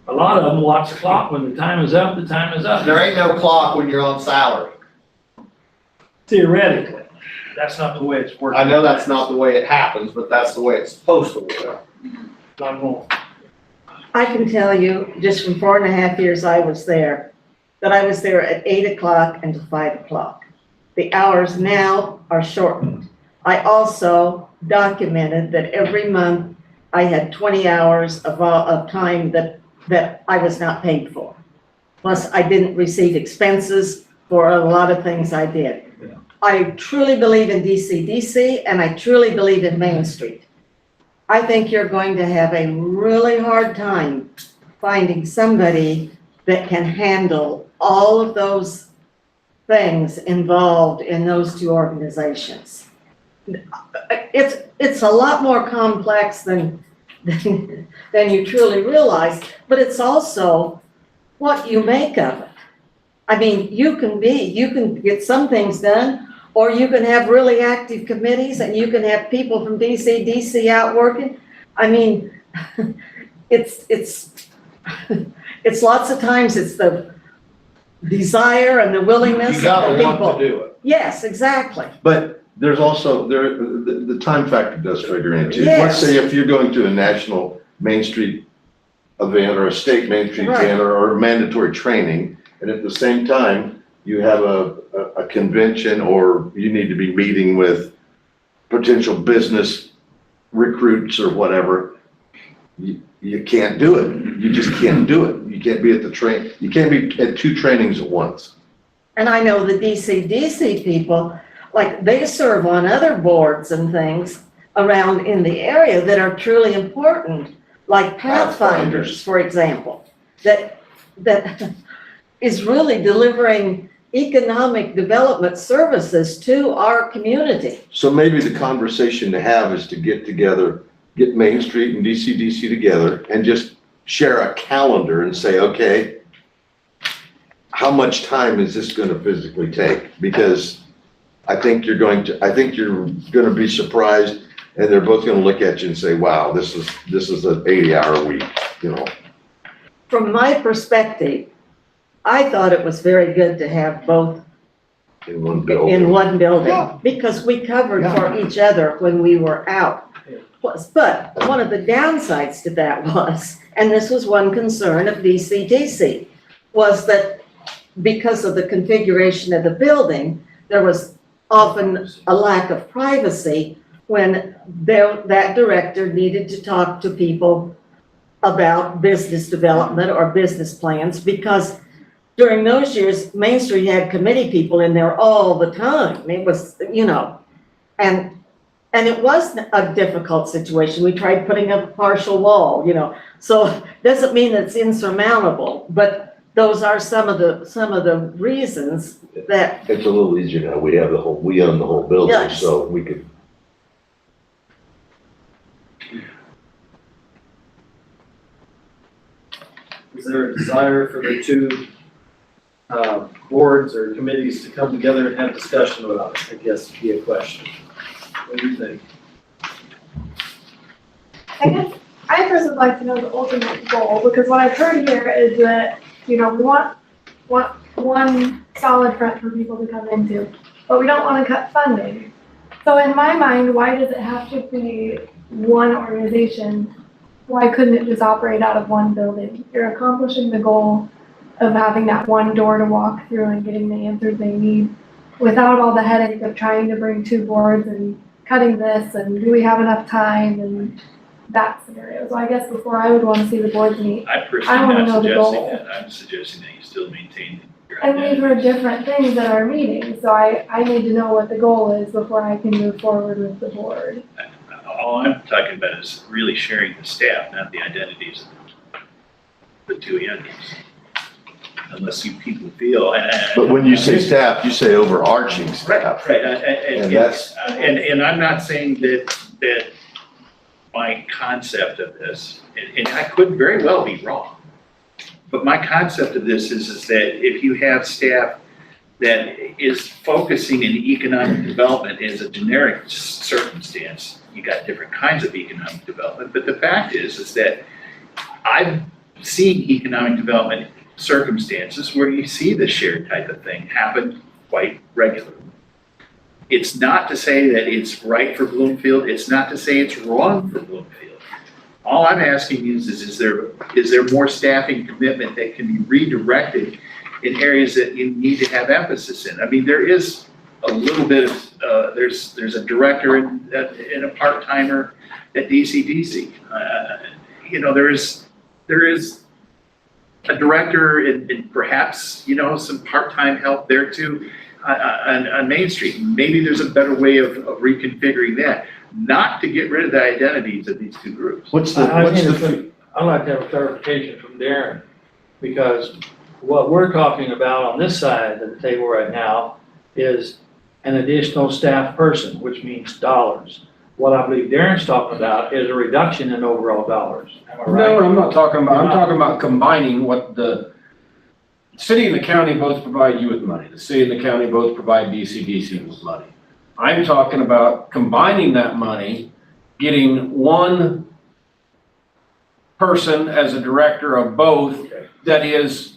A lot of them watch the clock. When the time is up, the time is up. There ain't no clock when you're on salary. Theoretically, that's not the way it's working. I know that's not the way it happens, but that's the way it's supposed to work. Not more. I can tell you, just from 4.5 years I was there, that I was there at 8 o'clock and to 5 o'clock. The hours now are shortened. I also documented that every month I had 20 hours of time that I was not paid for. Plus, I didn't receive expenses for a lot of things I did. I truly believe in DC, and I truly believe in Main Street. I think you're going to have a really hard time finding somebody that can handle all of those things involved in those two organizations. It's a lot more complex than you truly realize, but it's also what you make of it. I mean, you can get some things done, or you can have really active committees and you can have people from DC out working. I mean, it's lots of times it's the desire and the willingness You gotta of the want people. to do it. Yes, exactly. But there's also, the time factor does figure in too. Yes. Let's say if you're going to a national Main Street event or a state Main Street Right. event or mandatory training, and at the same time, you have a convention or you need to be meeting with potential business recruits or whatever, you can't do it. You just can't do it. You can't be at you can't be at two trainings at once. And I know the DC people, like they serve on other boards and things around in the area that are truly important, like Pathfinders, for example, that is really delivering economic development services to our community. So maybe the conversation to have is to get together, get Main Street and DC together and just share a calendar and say, okay, how much time is this gonna physically take? Because I think you're gonna be surprised, and they're both gonna look at you and say, wow, this is an 80-hour week, you know? From my perspective, I thought it was very good to have both In one building. in one building, Yeah. because we covered for each other when we were out. But one of the downsides to that was, and this was one concern of DCDC, was that because of the configuration of the building, there was often a lack of privacy when that director needed to talk to people about business development or business plans, because during those years, Main Street had committee people in there all the time. It was, and it was a difficult situation. We tried putting up a partial wall, so doesn't mean it's insurmountable, but those are some of the reasons that. It's a little easier now. We own the whole building, Yes. so we could. Is there a desire for the two boards or committees to come together and have discussion about it? I guess would be a question. What do you think? I guess I first would like to know the ultimate goal, because what I've heard here is that, we want one solid front for people to come into, but we don't want to cut funding. So in my mind, why does it have to be one organization? Why couldn't it just operate out of one building? You're accomplishing the goal of having that one door to walk through and getting the answers they need without all the headache of trying to bring two boards and cutting this and do we have enough time and that scenario. So I guess before I would want to see the boards meet. I I personally wanna am not know the suggesting goal. that. I'm suggesting that you still maintain your And we've identity. heard different things at our meetings, so I need to know what the goal is before I can move forward with the board. All I'm talking about is really sharing the staff, not the identities of the two entities. Unless you people feel. But when you say staff, you say overarching staff. Right, And that's. and I'm not saying that my concept of this, and I could very well be wrong, but my concept of this is that if you have staff that is focusing in economic development as a generic circumstance, you got different kinds of economic development, but the fact is that I've seen economic development circumstances where you see the shared type of thing happen quite regularly. It's not to say that it's right for Bloomfield. It's not to say it's wrong for Bloomfield. All I'm asking is there more staffing commitment that can be redirected in areas that you need to have emphasis in? I mean, there is a little bit of, there's a director and a part-timer at DCDC. There is a director and perhaps, some part-time help there too on Main Street. Maybe there's a better way of reconfiguring that, not to get rid of the identities of these two groups. I'd like to have a clarification from Darren, because what we're talking about on this side of the table right now is an additional staff person, which means dollars. What I believe Darren's talking about is a reduction in overall dollars. Am I right? No, I'm not talking about, I'm talking about combining what the city and the county both provide you with money. The city and the county both provide DCDC with money. I'm talking about combining that money, getting one person as a director of both that is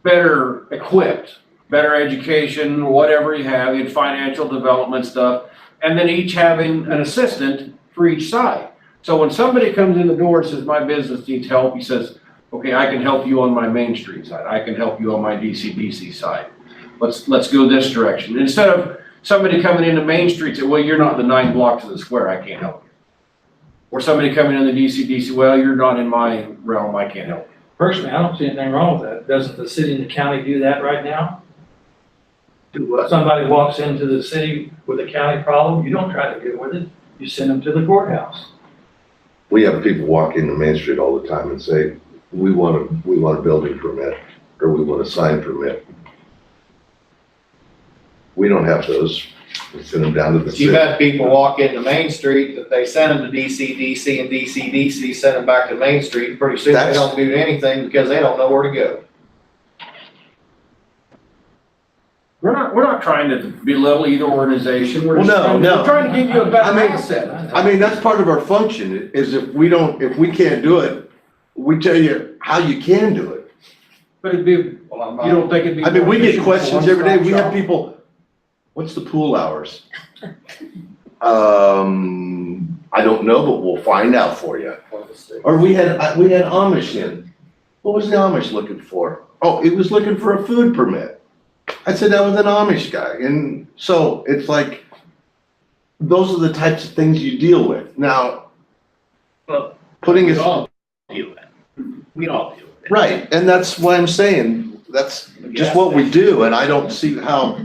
better equipped, better education, whatever you have, in financial development stuff, and then each having an assistant for each side. So when somebody comes in the door and says, my business needs help, he says, okay, I can help you on my Main Street side. I can help you on my DCDC side. Let's go this direction. Instead of somebody coming into Main Street and say, well, you're not the 9 blocks of the square, I can't help you. Or somebody coming in the DCDC, well, you're not in my realm, I can't help you. Personally, I don't see anything wrong with that. Doesn't the city and the county do that right now? Do what? Somebody walks into the city with a county problem, you don't try to deal with it, you send them to the courthouse. We have people walk into Main Street all the time and say, we want a building permit, or we want a sign permit. We don't have those Send them down to the You've city. had people walk into Main Street that they send them to DC, and DC send them back to Main Street, and pretty soon they That's- don't do anything because they don't know where to go. We're not trying to belittle either organization. We're Well, just no, trying- no. We're trying to give you a better I mean- asset. I mean, that's part of our function, is if we can't do it, we tell you how you can do it. But it'd be, you don't think it'd be. I mean, we get more efficient questions for every day, we one-stop have shop? people, what's the pool hours? I don't know, but we'll find out for you. Or we had Amish in. What was the Amish looking for? Oh, he was looking for a food permit. I said, that was an Amish guy. And so it's like, those are the types of things you deal with. Now, Well, putting we us, all deal with it. We all deal with it. right, and that's why I'm saying, that's just what we do, and I don't see how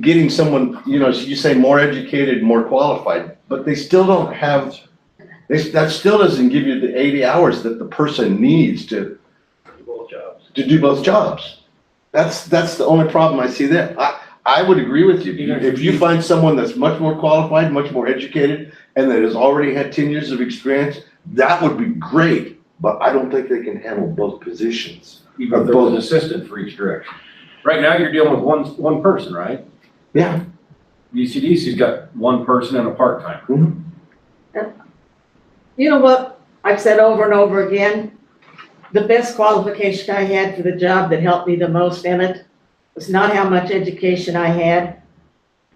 getting someone, you say more educated, more qualified, but they still don't have, that still doesn't give you the 80 hours that the person needs to do both jobs. That's the only problem I see there. I would agree with you. If you find someone that's much more qualified, much more educated, and that has already had 10 years of experience, that would be great, but I don't think they can handle both positions. Even if there was an assistant for each direction. Right now, you're dealing with one person, right? Yeah. DCDC's got one person and a part-timer. You know what, I've said over and over again, the best qualification I had for the job that helped me the most in it was not how much education I had.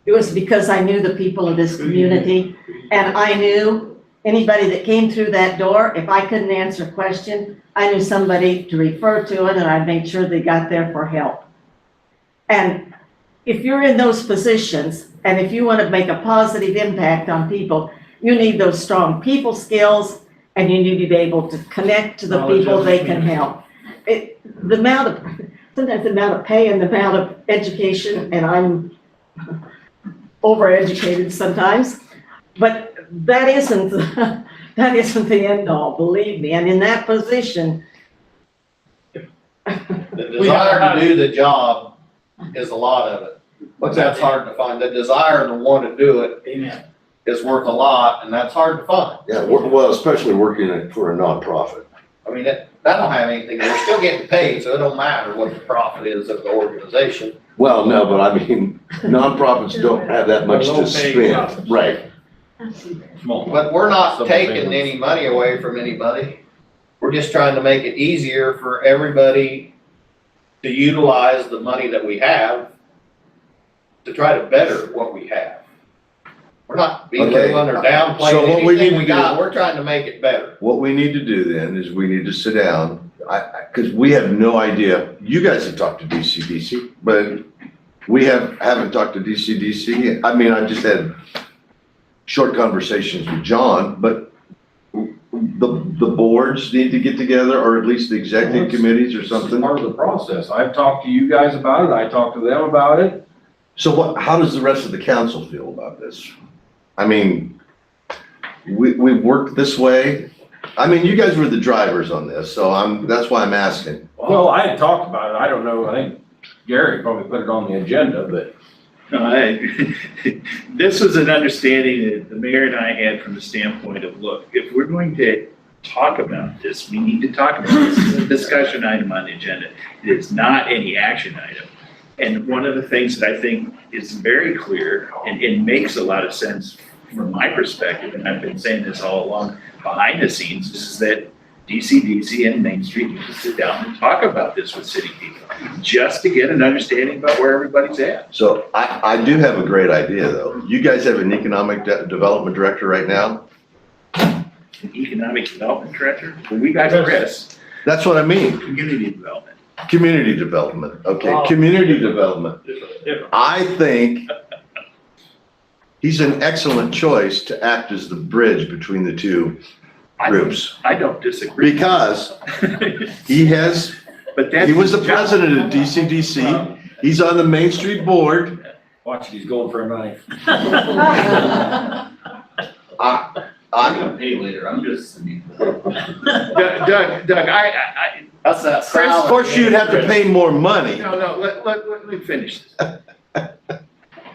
It was because I knew the people of this community, and I knew anybody that came through that door, if I couldn't answer a question, I knew somebody to refer to it, and I made sure they got there for help. And if you're in those positions, and if you want to make a positive impact on people, you need those strong people skills, and you need to be able to connect to the people they can help. Sometimes the amount of pay and the amount of education, and I'm overeducated sometimes, but that isn't the end all, believe me, and in that position. The desire to do the job is a lot of it. But that's hard to find. The desire to want to do it is worth a lot, and that's hard to find. Yeah, well, especially working for a nonprofit. I mean, that don't have anything, they're still getting paid, so it don't matter what the profit is of the organization. Well, no, but I mean, nonprofits don't have that much to spend, right? But we're not taking any money away from anybody. We're just trying to make it easier for everybody to utilize the money that we have to try to better what we have. We're not belittling or So downplaying what we need anything to we do- got, we're trying to make it better. What we need to do then is we need to sit down, because we have no idea, you guys have talked to DCDC, but we haven't talked to DCDC. I mean, I just had short conversations with John, but the boards need to get together, or at least the executive committees or It's something. part of the process. I've talked to you guys about it, I talked to them about it. So how does the rest of the council feel about this? I mean, we've worked this way. I mean, you guys were the drivers on this, so that's why I'm asking. Well, I had talked about it, I don't know, I think Gary probably put it on the agenda, but. No, this was an understanding that the mayor and I had from the standpoint of, look, if we're going to talk about this, we need to talk about this. This is a discussion item on the agenda. It is not any action item. And one of the things that I think is very clear and makes a lot of sense from my perspective, and I've been saying this all along behind the scenes, is that DCDC and Main Street need to sit down and talk about this with city people, just to get an understanding about where everybody's at. So I do have a great idea, though. You guys have an economic development director right now? An economic development director? Well, we got Chris. That's what I mean. Community development. Community development, okay, Oh. community development. I think he's an excellent choice to act as the bridge between the two groups. I don't disagree. Because he was the president of DCDC, he's on the Main Street board. Watch, he's going for a knife. I'm gonna pay later, I'm just. Doug, That's that Of course, you'd have to pay more money. No, let me finish this.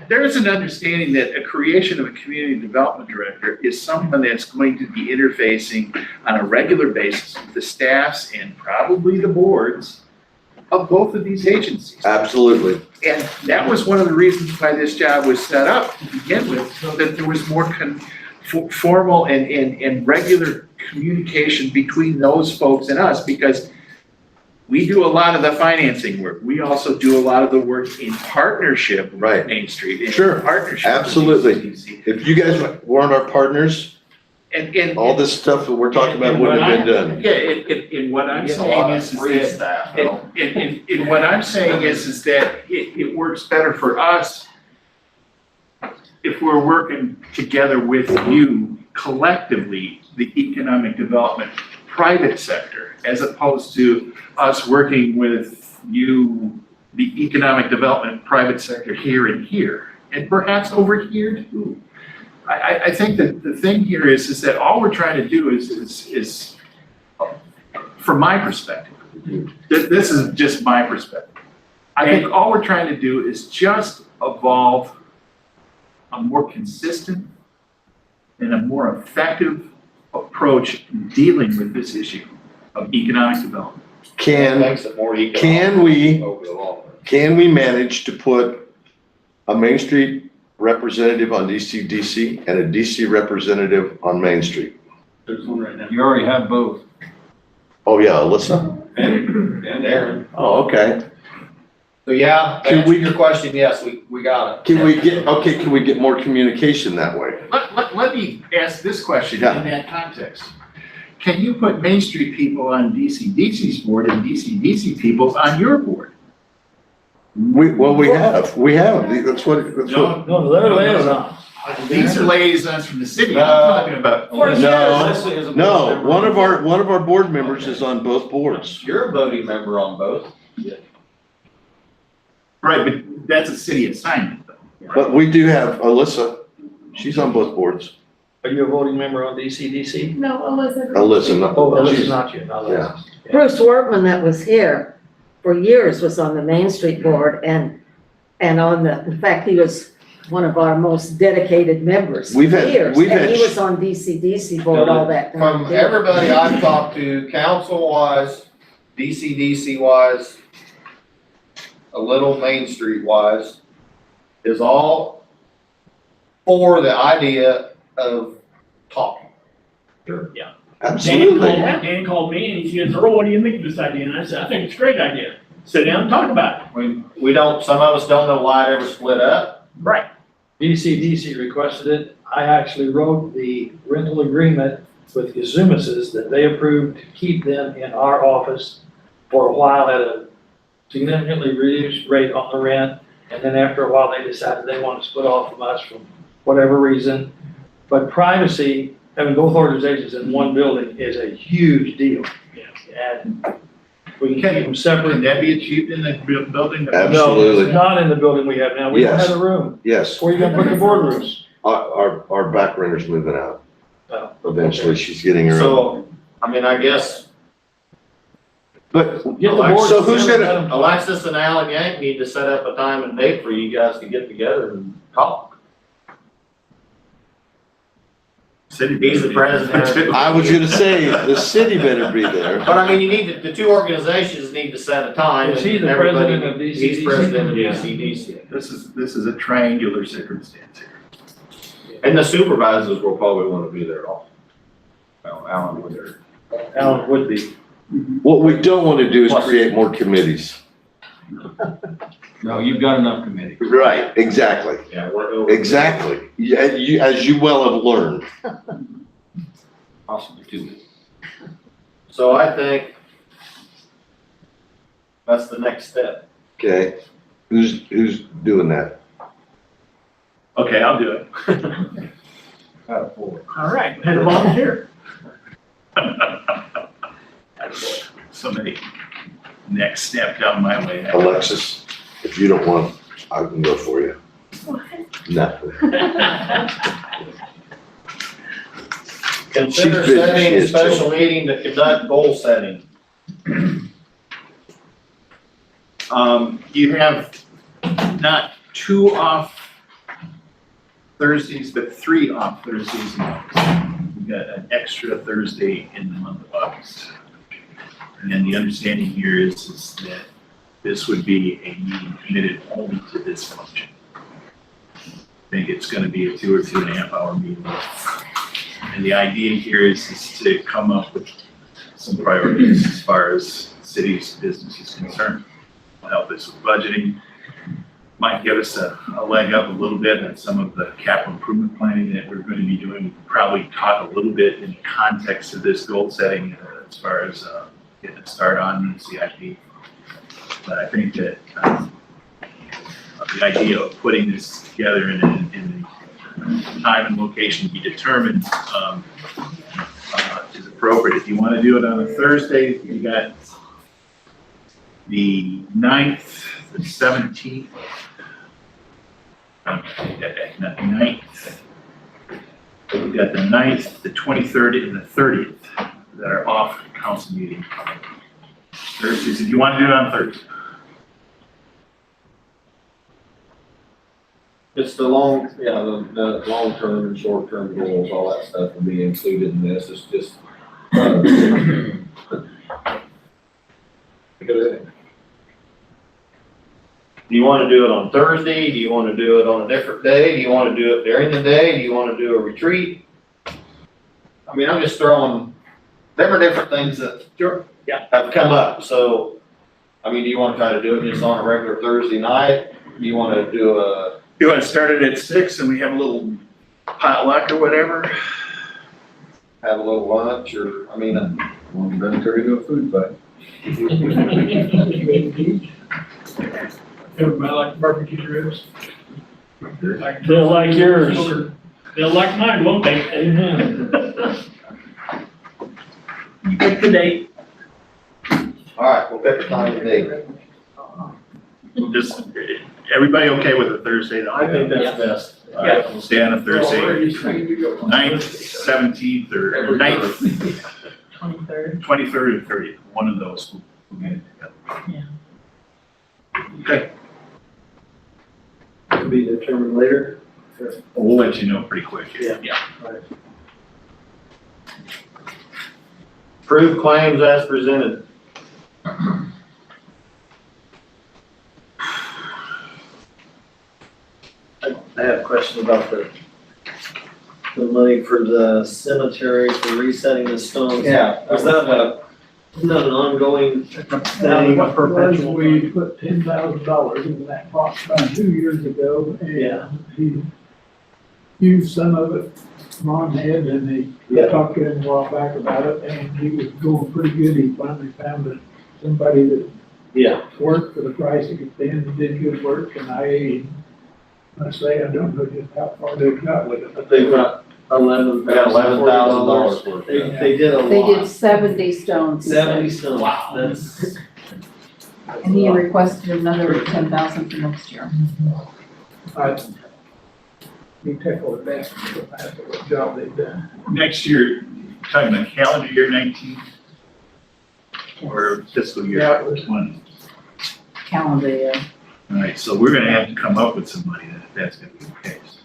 there is an understanding that a creation of a community development director is someone that's going to be interfacing on a regular basis with the staffs and probably the boards of both of these agencies. Absolutely. And that was one of the reasons why this job was set up to begin with, so that there was more formal and regular communication between those folks and us, because we do a lot of the financing work. We also do a lot of the work in partnership with Main Street. In Sure, partnership. absolutely. If you guys weren't our partners, and all this stuff that we're talking about wouldn't have been done. Yeah, in what I'm saying is that, in what I'm saying is that it works better for us if we're working together with you collectively, the economic development private sector, as opposed to us working with you, the economic development private sector here and here, and perhaps over here too. I think that the thing here is that all we're trying to do is from my perspective, this is just my perspective. I think all we're trying to do is just evolve a more consistent and a more effective approach in dealing with this issue of economic development. Can we manage to put a Main Street representative on DC and a DC representative on Main Street? There's one right now. You already have both. Oh, yeah, Alyssa? And Aaron. Oh, okay. So yeah, to answer your question, yes, we got it. Can we get more communication that way? Let me ask this question Yeah. in that context. Can you put Main Street people on DCDC's board and DCDC people on your board? We have. That's what. No, they're liaisons. These are liaisons from the city. I'm talking about. No, one of our board members is on both boards. You're a voting member on both. Right, but that's a city assignment though. But we do have Alyssa. She's on both boards. Are you a voting member on DCDC? No, Alyssa. Alyssa, not. Oh, Alyssa's not you, not Yeah. Alyssa. Bruce Wortman that was here for years was on the Main Street board and in fact, he was one of our most dedicated members for years. And he was on DCDC board all that time. From everybody I've talked to, council wise, DCDC wise, a little Main Street wise, is all for the idea of talking. Sure. Yeah. Absolutely. Dan called me and he says, Earl, what do you think of this idea? And I said, I think it's a great idea. Sit down and talk about it. We don't, some of us don't know why it ever split up. Right. DCDC requested it. I actually wrote the rental agreement with Gazumis's that they approved to keep them in our office for a while at a significantly reduced rate on the rent. And then after a while, they decided they want to split off from us for whatever reason. But privacy, having both organizations in one building is a huge deal. And we can keep them separate. Can that be achieved in the building? Absolutely. No, it's not in the building we have now. We don't Yes. have a room. Yes. Where are you gonna put the boardrooms? Our back renter's moving out. Oh. Eventually, she's getting her own. So, I mean, I guess But, Get the board so who's together, gonna, let them- Alexis and Alan Yank need to set up a time and date for you guys to get together and talk. He's the president. I was gonna say, the city better be there. But I mean, you need, the two organizations need to set a time. Is he the and everybody- president of DCDC? He's president of Yeah. DCDC. This is a triangular circumstance here. And the supervisors will probably want to be there all. Well, Alan was there. Alan would be. What we don't wanna do is create more committees. No, you've got enough committee. Right, exactly. Yeah, we're over. Exactly. Yeah, as you well have learned. Possibly two. So I think that's the next step. Okay, who's doing that? Okay, I'll do it. All right, had a volunteer. Somebody next step down my way. Alexis, if you don't want, I can go for you. No. Consider She's busy, setting she a is special meeting to conduct goal setting. You have not too Thursdays, but 3 off Thursdays in August. We've got an extra Thursday in the month of August. And then the understanding here is that this would be a meeting committed only to this function. I think it's gonna be a 2 or 2.5 hour meeting. And the idea here is to come up with some priorities as far as city's business is concerned. It'll help us with budgeting, might give us a leg up a little bit on some of the capital improvement planning that we're going to be doing. Probably talk a little bit in context of this goal setting as far as getting a start on CIP. But I think that the idea of putting this together in the time and location to be determined is appropriate. If you want to do it on a Thursday, you got the 9th, the 17th, not the 9th. We've got the 9th, the 23rd, and the 30th that are off council meeting Thursdays. If you want to do it on Thursday. It's the long-term and short-term goals, all that stuff will be included in this. It's just, Do you want to do it on Thursday? Do you want to do it on a different day? Do you want to do it during the day? Do you want to do a retreat? I mean, I'm just throwing different things that have come up. So, I mean, do you want to try to do it just on a regular Thursday night? Do you want to do a? You want to start it at 6 and we have a little potluck or whatever? Have a little lunch or, I mean, we're going to turn into a food fight. Everybody like barbecue ribs? They'll like yours. They'll like mine, won't they? Amen. You pick the date. All right, we'll pick a time and date. Just, everybody okay with a Thursday though? I think that's best. All right, we'll stay on a Thursday, 9th, 17th, or 9th, 23rd. 23rd, or 30th, one of those. We'll get it together. Okay, To be determined later. we'll let you know pretty quick. Yeah. Yeah. Approved claims as presented. I have a question about the money for the cemetery for resetting the stones. Yeah. Is that an ongoing thing? What perpetual? We put $10,000 into that box about 2 years ago, Yeah. and he used some of it. Ron had, and he talked to him a while back about it, and he was going pretty good. He finally found that somebody that worked for the price he could stand and did good work, and I say I don't know just how far they've got with it. But they've got $11,000 worth. They did a lot. They did 70 stones. 70 stones. Wow. That's. And he requested another 10,000 for next year. He tackled that, that's what job they've done. Next year, talking about calendar year 19 or fiscal year 20? Calendar year. All right, so we're gonna have to come up with some money if that's gonna be the case.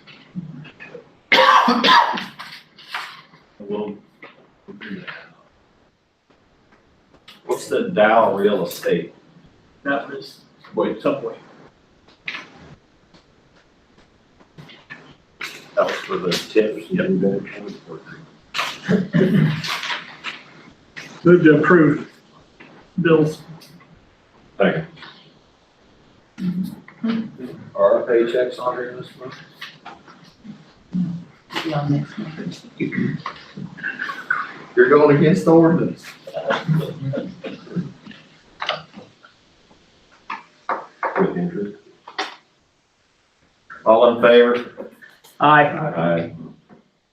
We'll figure that out. What's the Dow Real Estate? That was Subway. That was for the tips. Move to approve bills. Second. Are our paychecks on here this month? Be on next month. You're going against the ordinance. With interest. All in favor? Aye. Aye.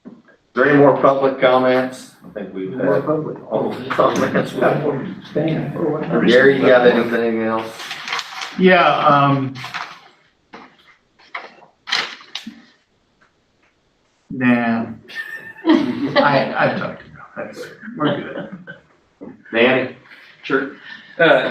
Is there any more public comments? I think we've had. More public. Oh, comments. Stand for what- Gary, you got anything else? Yeah, nah. I talked about that. We're good. Danny? Sure.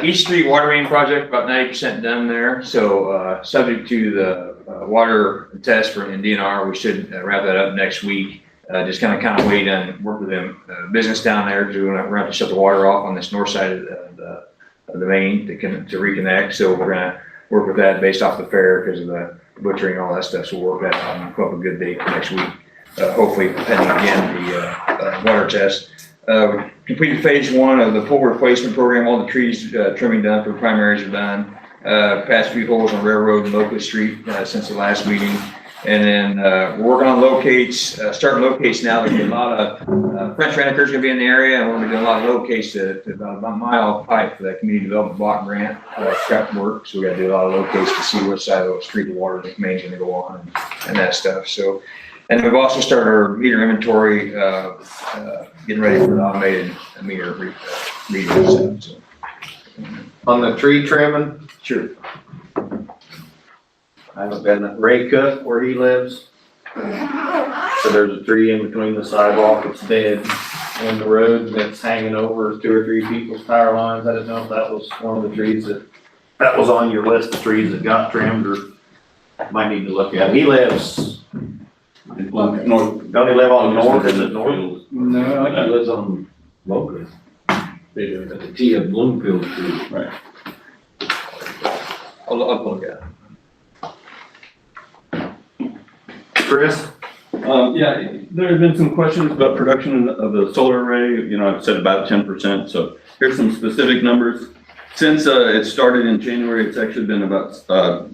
East Street Water Main Project, about 90% done there, so, subject to the water test for in DNR. We should wrap that up next week. Just kind of wait and work with them, business down there, we're gonna have to shut the water off on this north side of the main to reconnect. So we're gonna work with that based off the fair because of the butchering and all that stuff. So we'll work that out and come up with a good date for next week. Hopefully pending again the water test. Completed phase 1 of the pole replacement program. All the trees trimming done for the primaries are done. Patched 3 holes on Railroad and Locust Street since the last meeting. And then we're working on locates, starting locates now. There's a lot of French Renters gonna be in the area, and we're gonna do a lot of locates to about a mile pipe for that community development block grant, scrap work. So we gotta do a lot of locates to see which side of the street the water main's gonna go on and that stuff. So, and we've also started our meter inventory, getting ready for the automated meter reading. So. On the tree trimming, Sure. I've been Ray Cook where he lives. So there's a tree in between the sidewalk, it's dead, and the road that's hanging over 2 or 3 people's power lines. I didn't know if that was one of the trees that was on your list of trees that got trimmed, or might need to look at. He lives North. Don't he live on north? Is it north? No, I think he lives on Locust. They do, at the T of Bloomfield Street. Right. I'll look at it. Chris? Yeah, there have been some questions about production of the solar array. You know, I've said about 10%. So here's some specific numbers. Since it started in January, it's actually been about,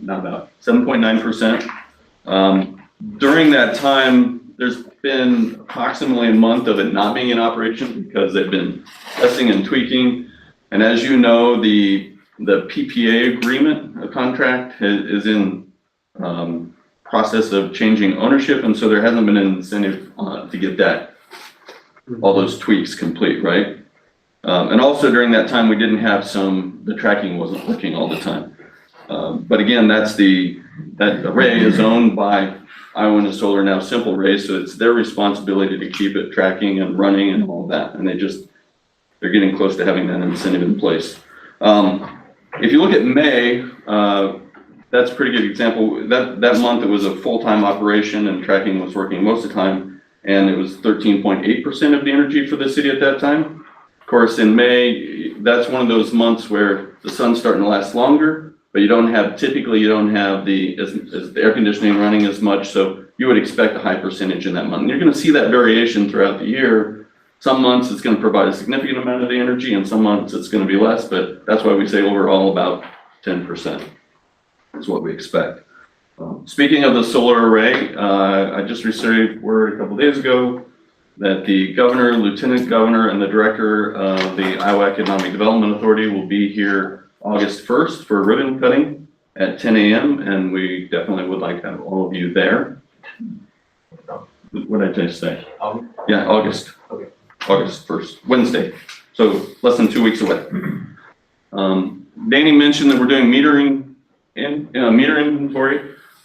not about, 7.9%. During that time, there's been approximately a month of it not being in operation because they've been testing and tweaking. And as you know, the PPA agreement, a contract, is in process of changing ownership, and so there hasn't been an incentive to get that, all those tweaks complete, right? And also during that time, we didn't have the tracking wasn't working all the time. But again, that array is owned by Iowa Solar, now Simple Ray, so it's their responsibility to keep it tracking and running and all that, and they're getting close to having that incentive in place. If you look at May, that's a pretty good example. That month it was a full-time operation and tracking was working most of the time, and it was 13.8% of the energy for the city at that time. Of course, in May, that's one of those months where the sun's starting to last longer, but typically you don't have the air conditioning running as much, so you would expect a high percentage in that month. And you're gonna see that variation throughout the year. Some months it's gonna provide a significant amount of the energy, and some months it's gonna be less, but that's why we say overall about 10%. Is what we expect. Speaking of the solar array, I just received word a couple days ago that the governor, lieutenant governor, and the director of the Iowa Economic Development Authority will be here August 1st for ribbon cutting at 10 a.m. and we definitely would like to have all of you there. What did I just say? Yeah, August. Okay. August 1st, Wednesday. So less than 2 weeks away. Danny mentioned that we're doing meter inventory.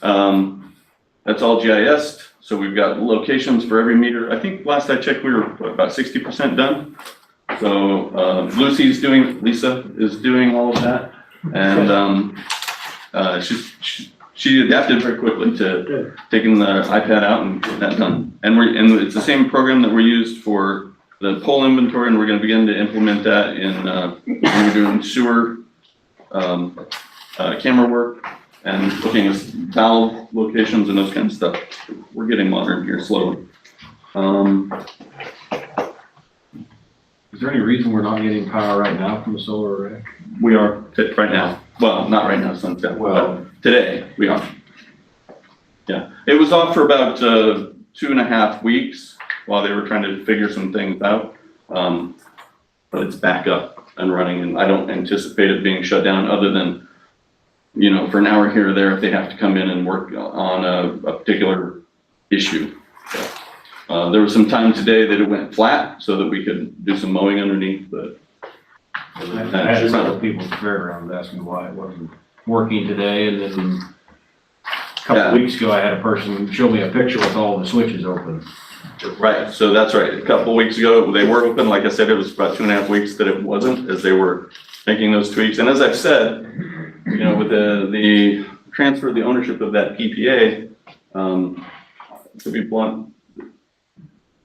That's all GIS. So we've got locations for every meter. I think last I checked, we were about 60% done. So Lisa is doing all of that. And she adapted very quickly to taking the iPad out and getting that done. And it's the same program that we used for the pole inventory, and we're going to begin to implement that when we're doing sewer camera work and looking at valve locations and those kind of stuff. We're getting modern here slowly. Is there any reason we're not getting power right now from the solar array? We are right now. Well, not right now, sun's down. Well, today we are. Yeah, it was off for about 2.5 weeks while they were trying to figure some things out. But it's back up and running, and I don't anticipate it being shut down other than, for an hour here or there if they have to come in and work on a particular issue. There was some time today that it went flat so that we could do some mowing underneath, but. I had several people at the fairground asking why it wasn't working today, and then a couple of weeks ago, I had a person show me a picture with all the switches open. Right, so that's right. A couple of weeks ago, they were open. Like I said, it was about 2.5 weeks that it wasn't, as they were making those tweaks. And as I've said, with the transfer the ownership of that PPA, to be blunt,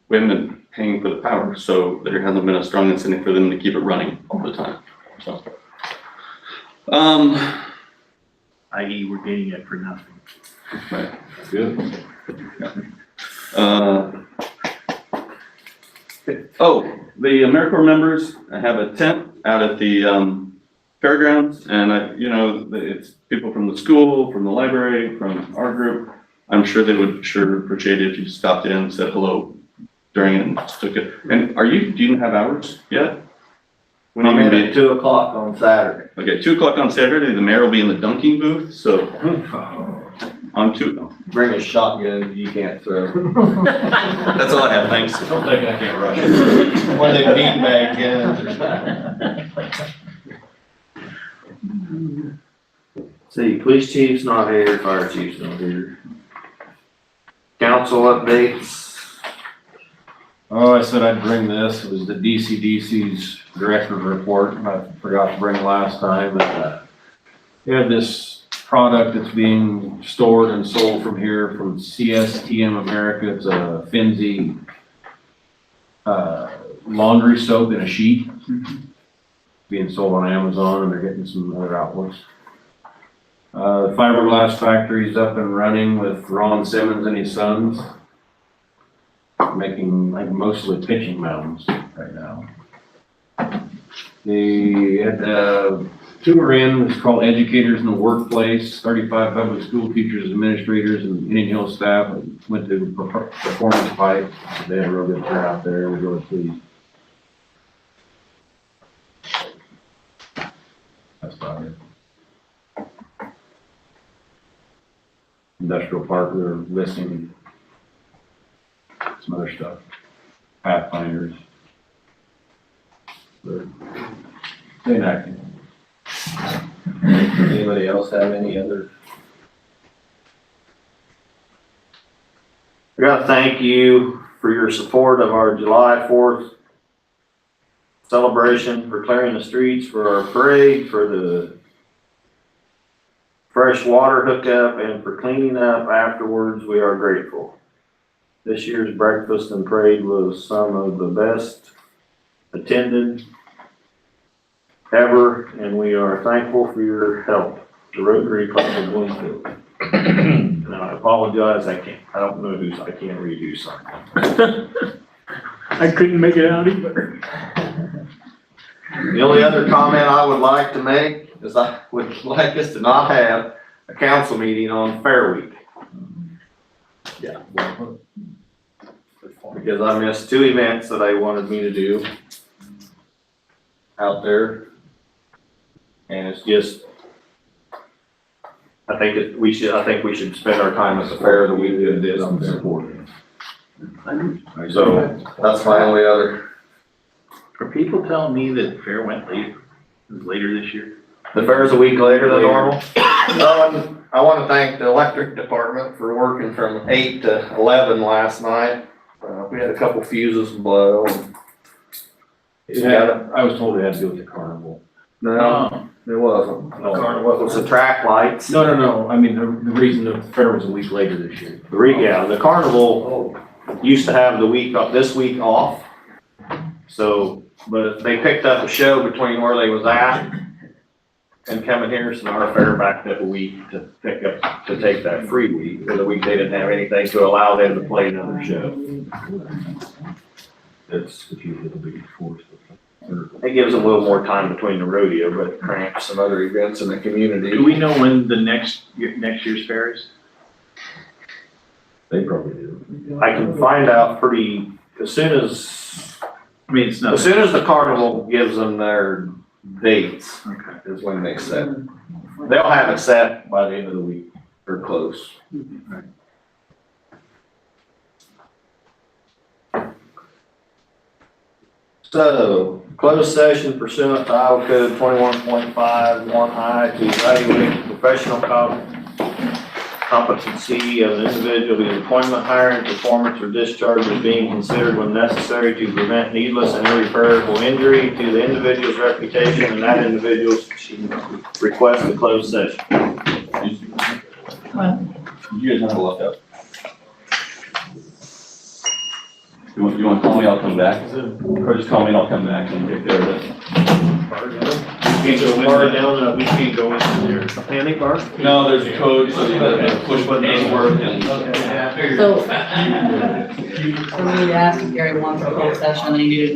we haven't been paying for the power, so there hasn't been a strong incentive for them to keep it running all the time, so. I.e., we're getting it for nothing. Right. Good. Oh, the AmeriCorps members have a tent out at the fairgrounds, and it's people from the school, from the library, from our group. I'm sure they would sure appreciate it if you stopped in and said hello during it and just took it. And do you have hours yet? When I'm are you in gonna be? at 2 o'clock on Saturday. Okay, 2 o'clock on Saturday, the mayor will be in the dunking booth, so on 2. Bring a shotgun you can't throw. That's all I have, thanks. Don't think I can't rush it. One of them beanbag guns. See, police chief's not here, fire chief's not here. Council updates. Oh, I said I'd bring this. It was the DCDC's director's report, and I forgot to bring last time. We have this product that's being stored and sold from here from CSTM America. It's a Finzi laundry soap in a sheet. Being sold on Amazon, and they're getting some other outlets. The fiberglass factory's up and running with Ron Simmons and his sons, making like mostly pitching mounds right now. They had tour in, it's called Educators in the Workplace, 35 public school teachers, administrators, and Indian Hill staff went to performance pipe. They had a real good turnout there, we were really pleased. That's about it. Industrial park, we were listing some other stuff, Pathfinders. They're inactive. Anybody else have any other? I gotta thank you for your support of our July 4th celebration, for clearing the streets, for our parade, for the fresh water hookup, and for cleaning up afterwards. We are grateful. This year's breakfast and parade was some of the best attended ever, and we are thankful for your help, the Rotary Club of Bloomfield. And I apologize, I don't know I can't redo something. I couldn't make it out either. The only other comment I would like to make is I would like us to not have a council meeting on Fair Week. Yeah. Because I missed 2 events that I wanted me to do out there. And it's just, I think we should spend our time at the fair the week that it is on this important. So that's my only other. Are people telling me that fair went later this year? The fair's a week later than normal. I want to thank the electric department for working from 8 to 11 last night. We had a couple fuses blow. Yeah, I was told it had to do with the carnival. No, it wasn't. The carnival was the track lights. No. I mean, the reason the fair was a week later this year. The carnival used to have this week off. So, but they picked up a show between where they was at and coming here, so our fair backed up a week to take that free week, or the week they didn't have anything to allow them to play another show. It's usually the biggest force. It gives them a little more time between the rodeo, but it cramps some other events in the community. Do we know when the next year's fair is? They probably do. I can find out as soon as the carnival gives them their dates, is when they set. They'll have it set by the end of the week, or close. So, closed session pursuant to Iowa Code 21.51I to evaluate the professional competency of an individual whose employment, hiring, performance, or discharge is being considered when necessary to prevent needless and irreparable injury to the individual's reputation, and that individual should request a closed session. You guys have a lockout. You want to call me, I'll come back, or just call me and I'll come back and take care of this. We can't go far down, we can't go into there. A panic bar? No, there's a code, so the push button doesn't work and. So, so we need to ask if Gary wants a closed session, and then you need to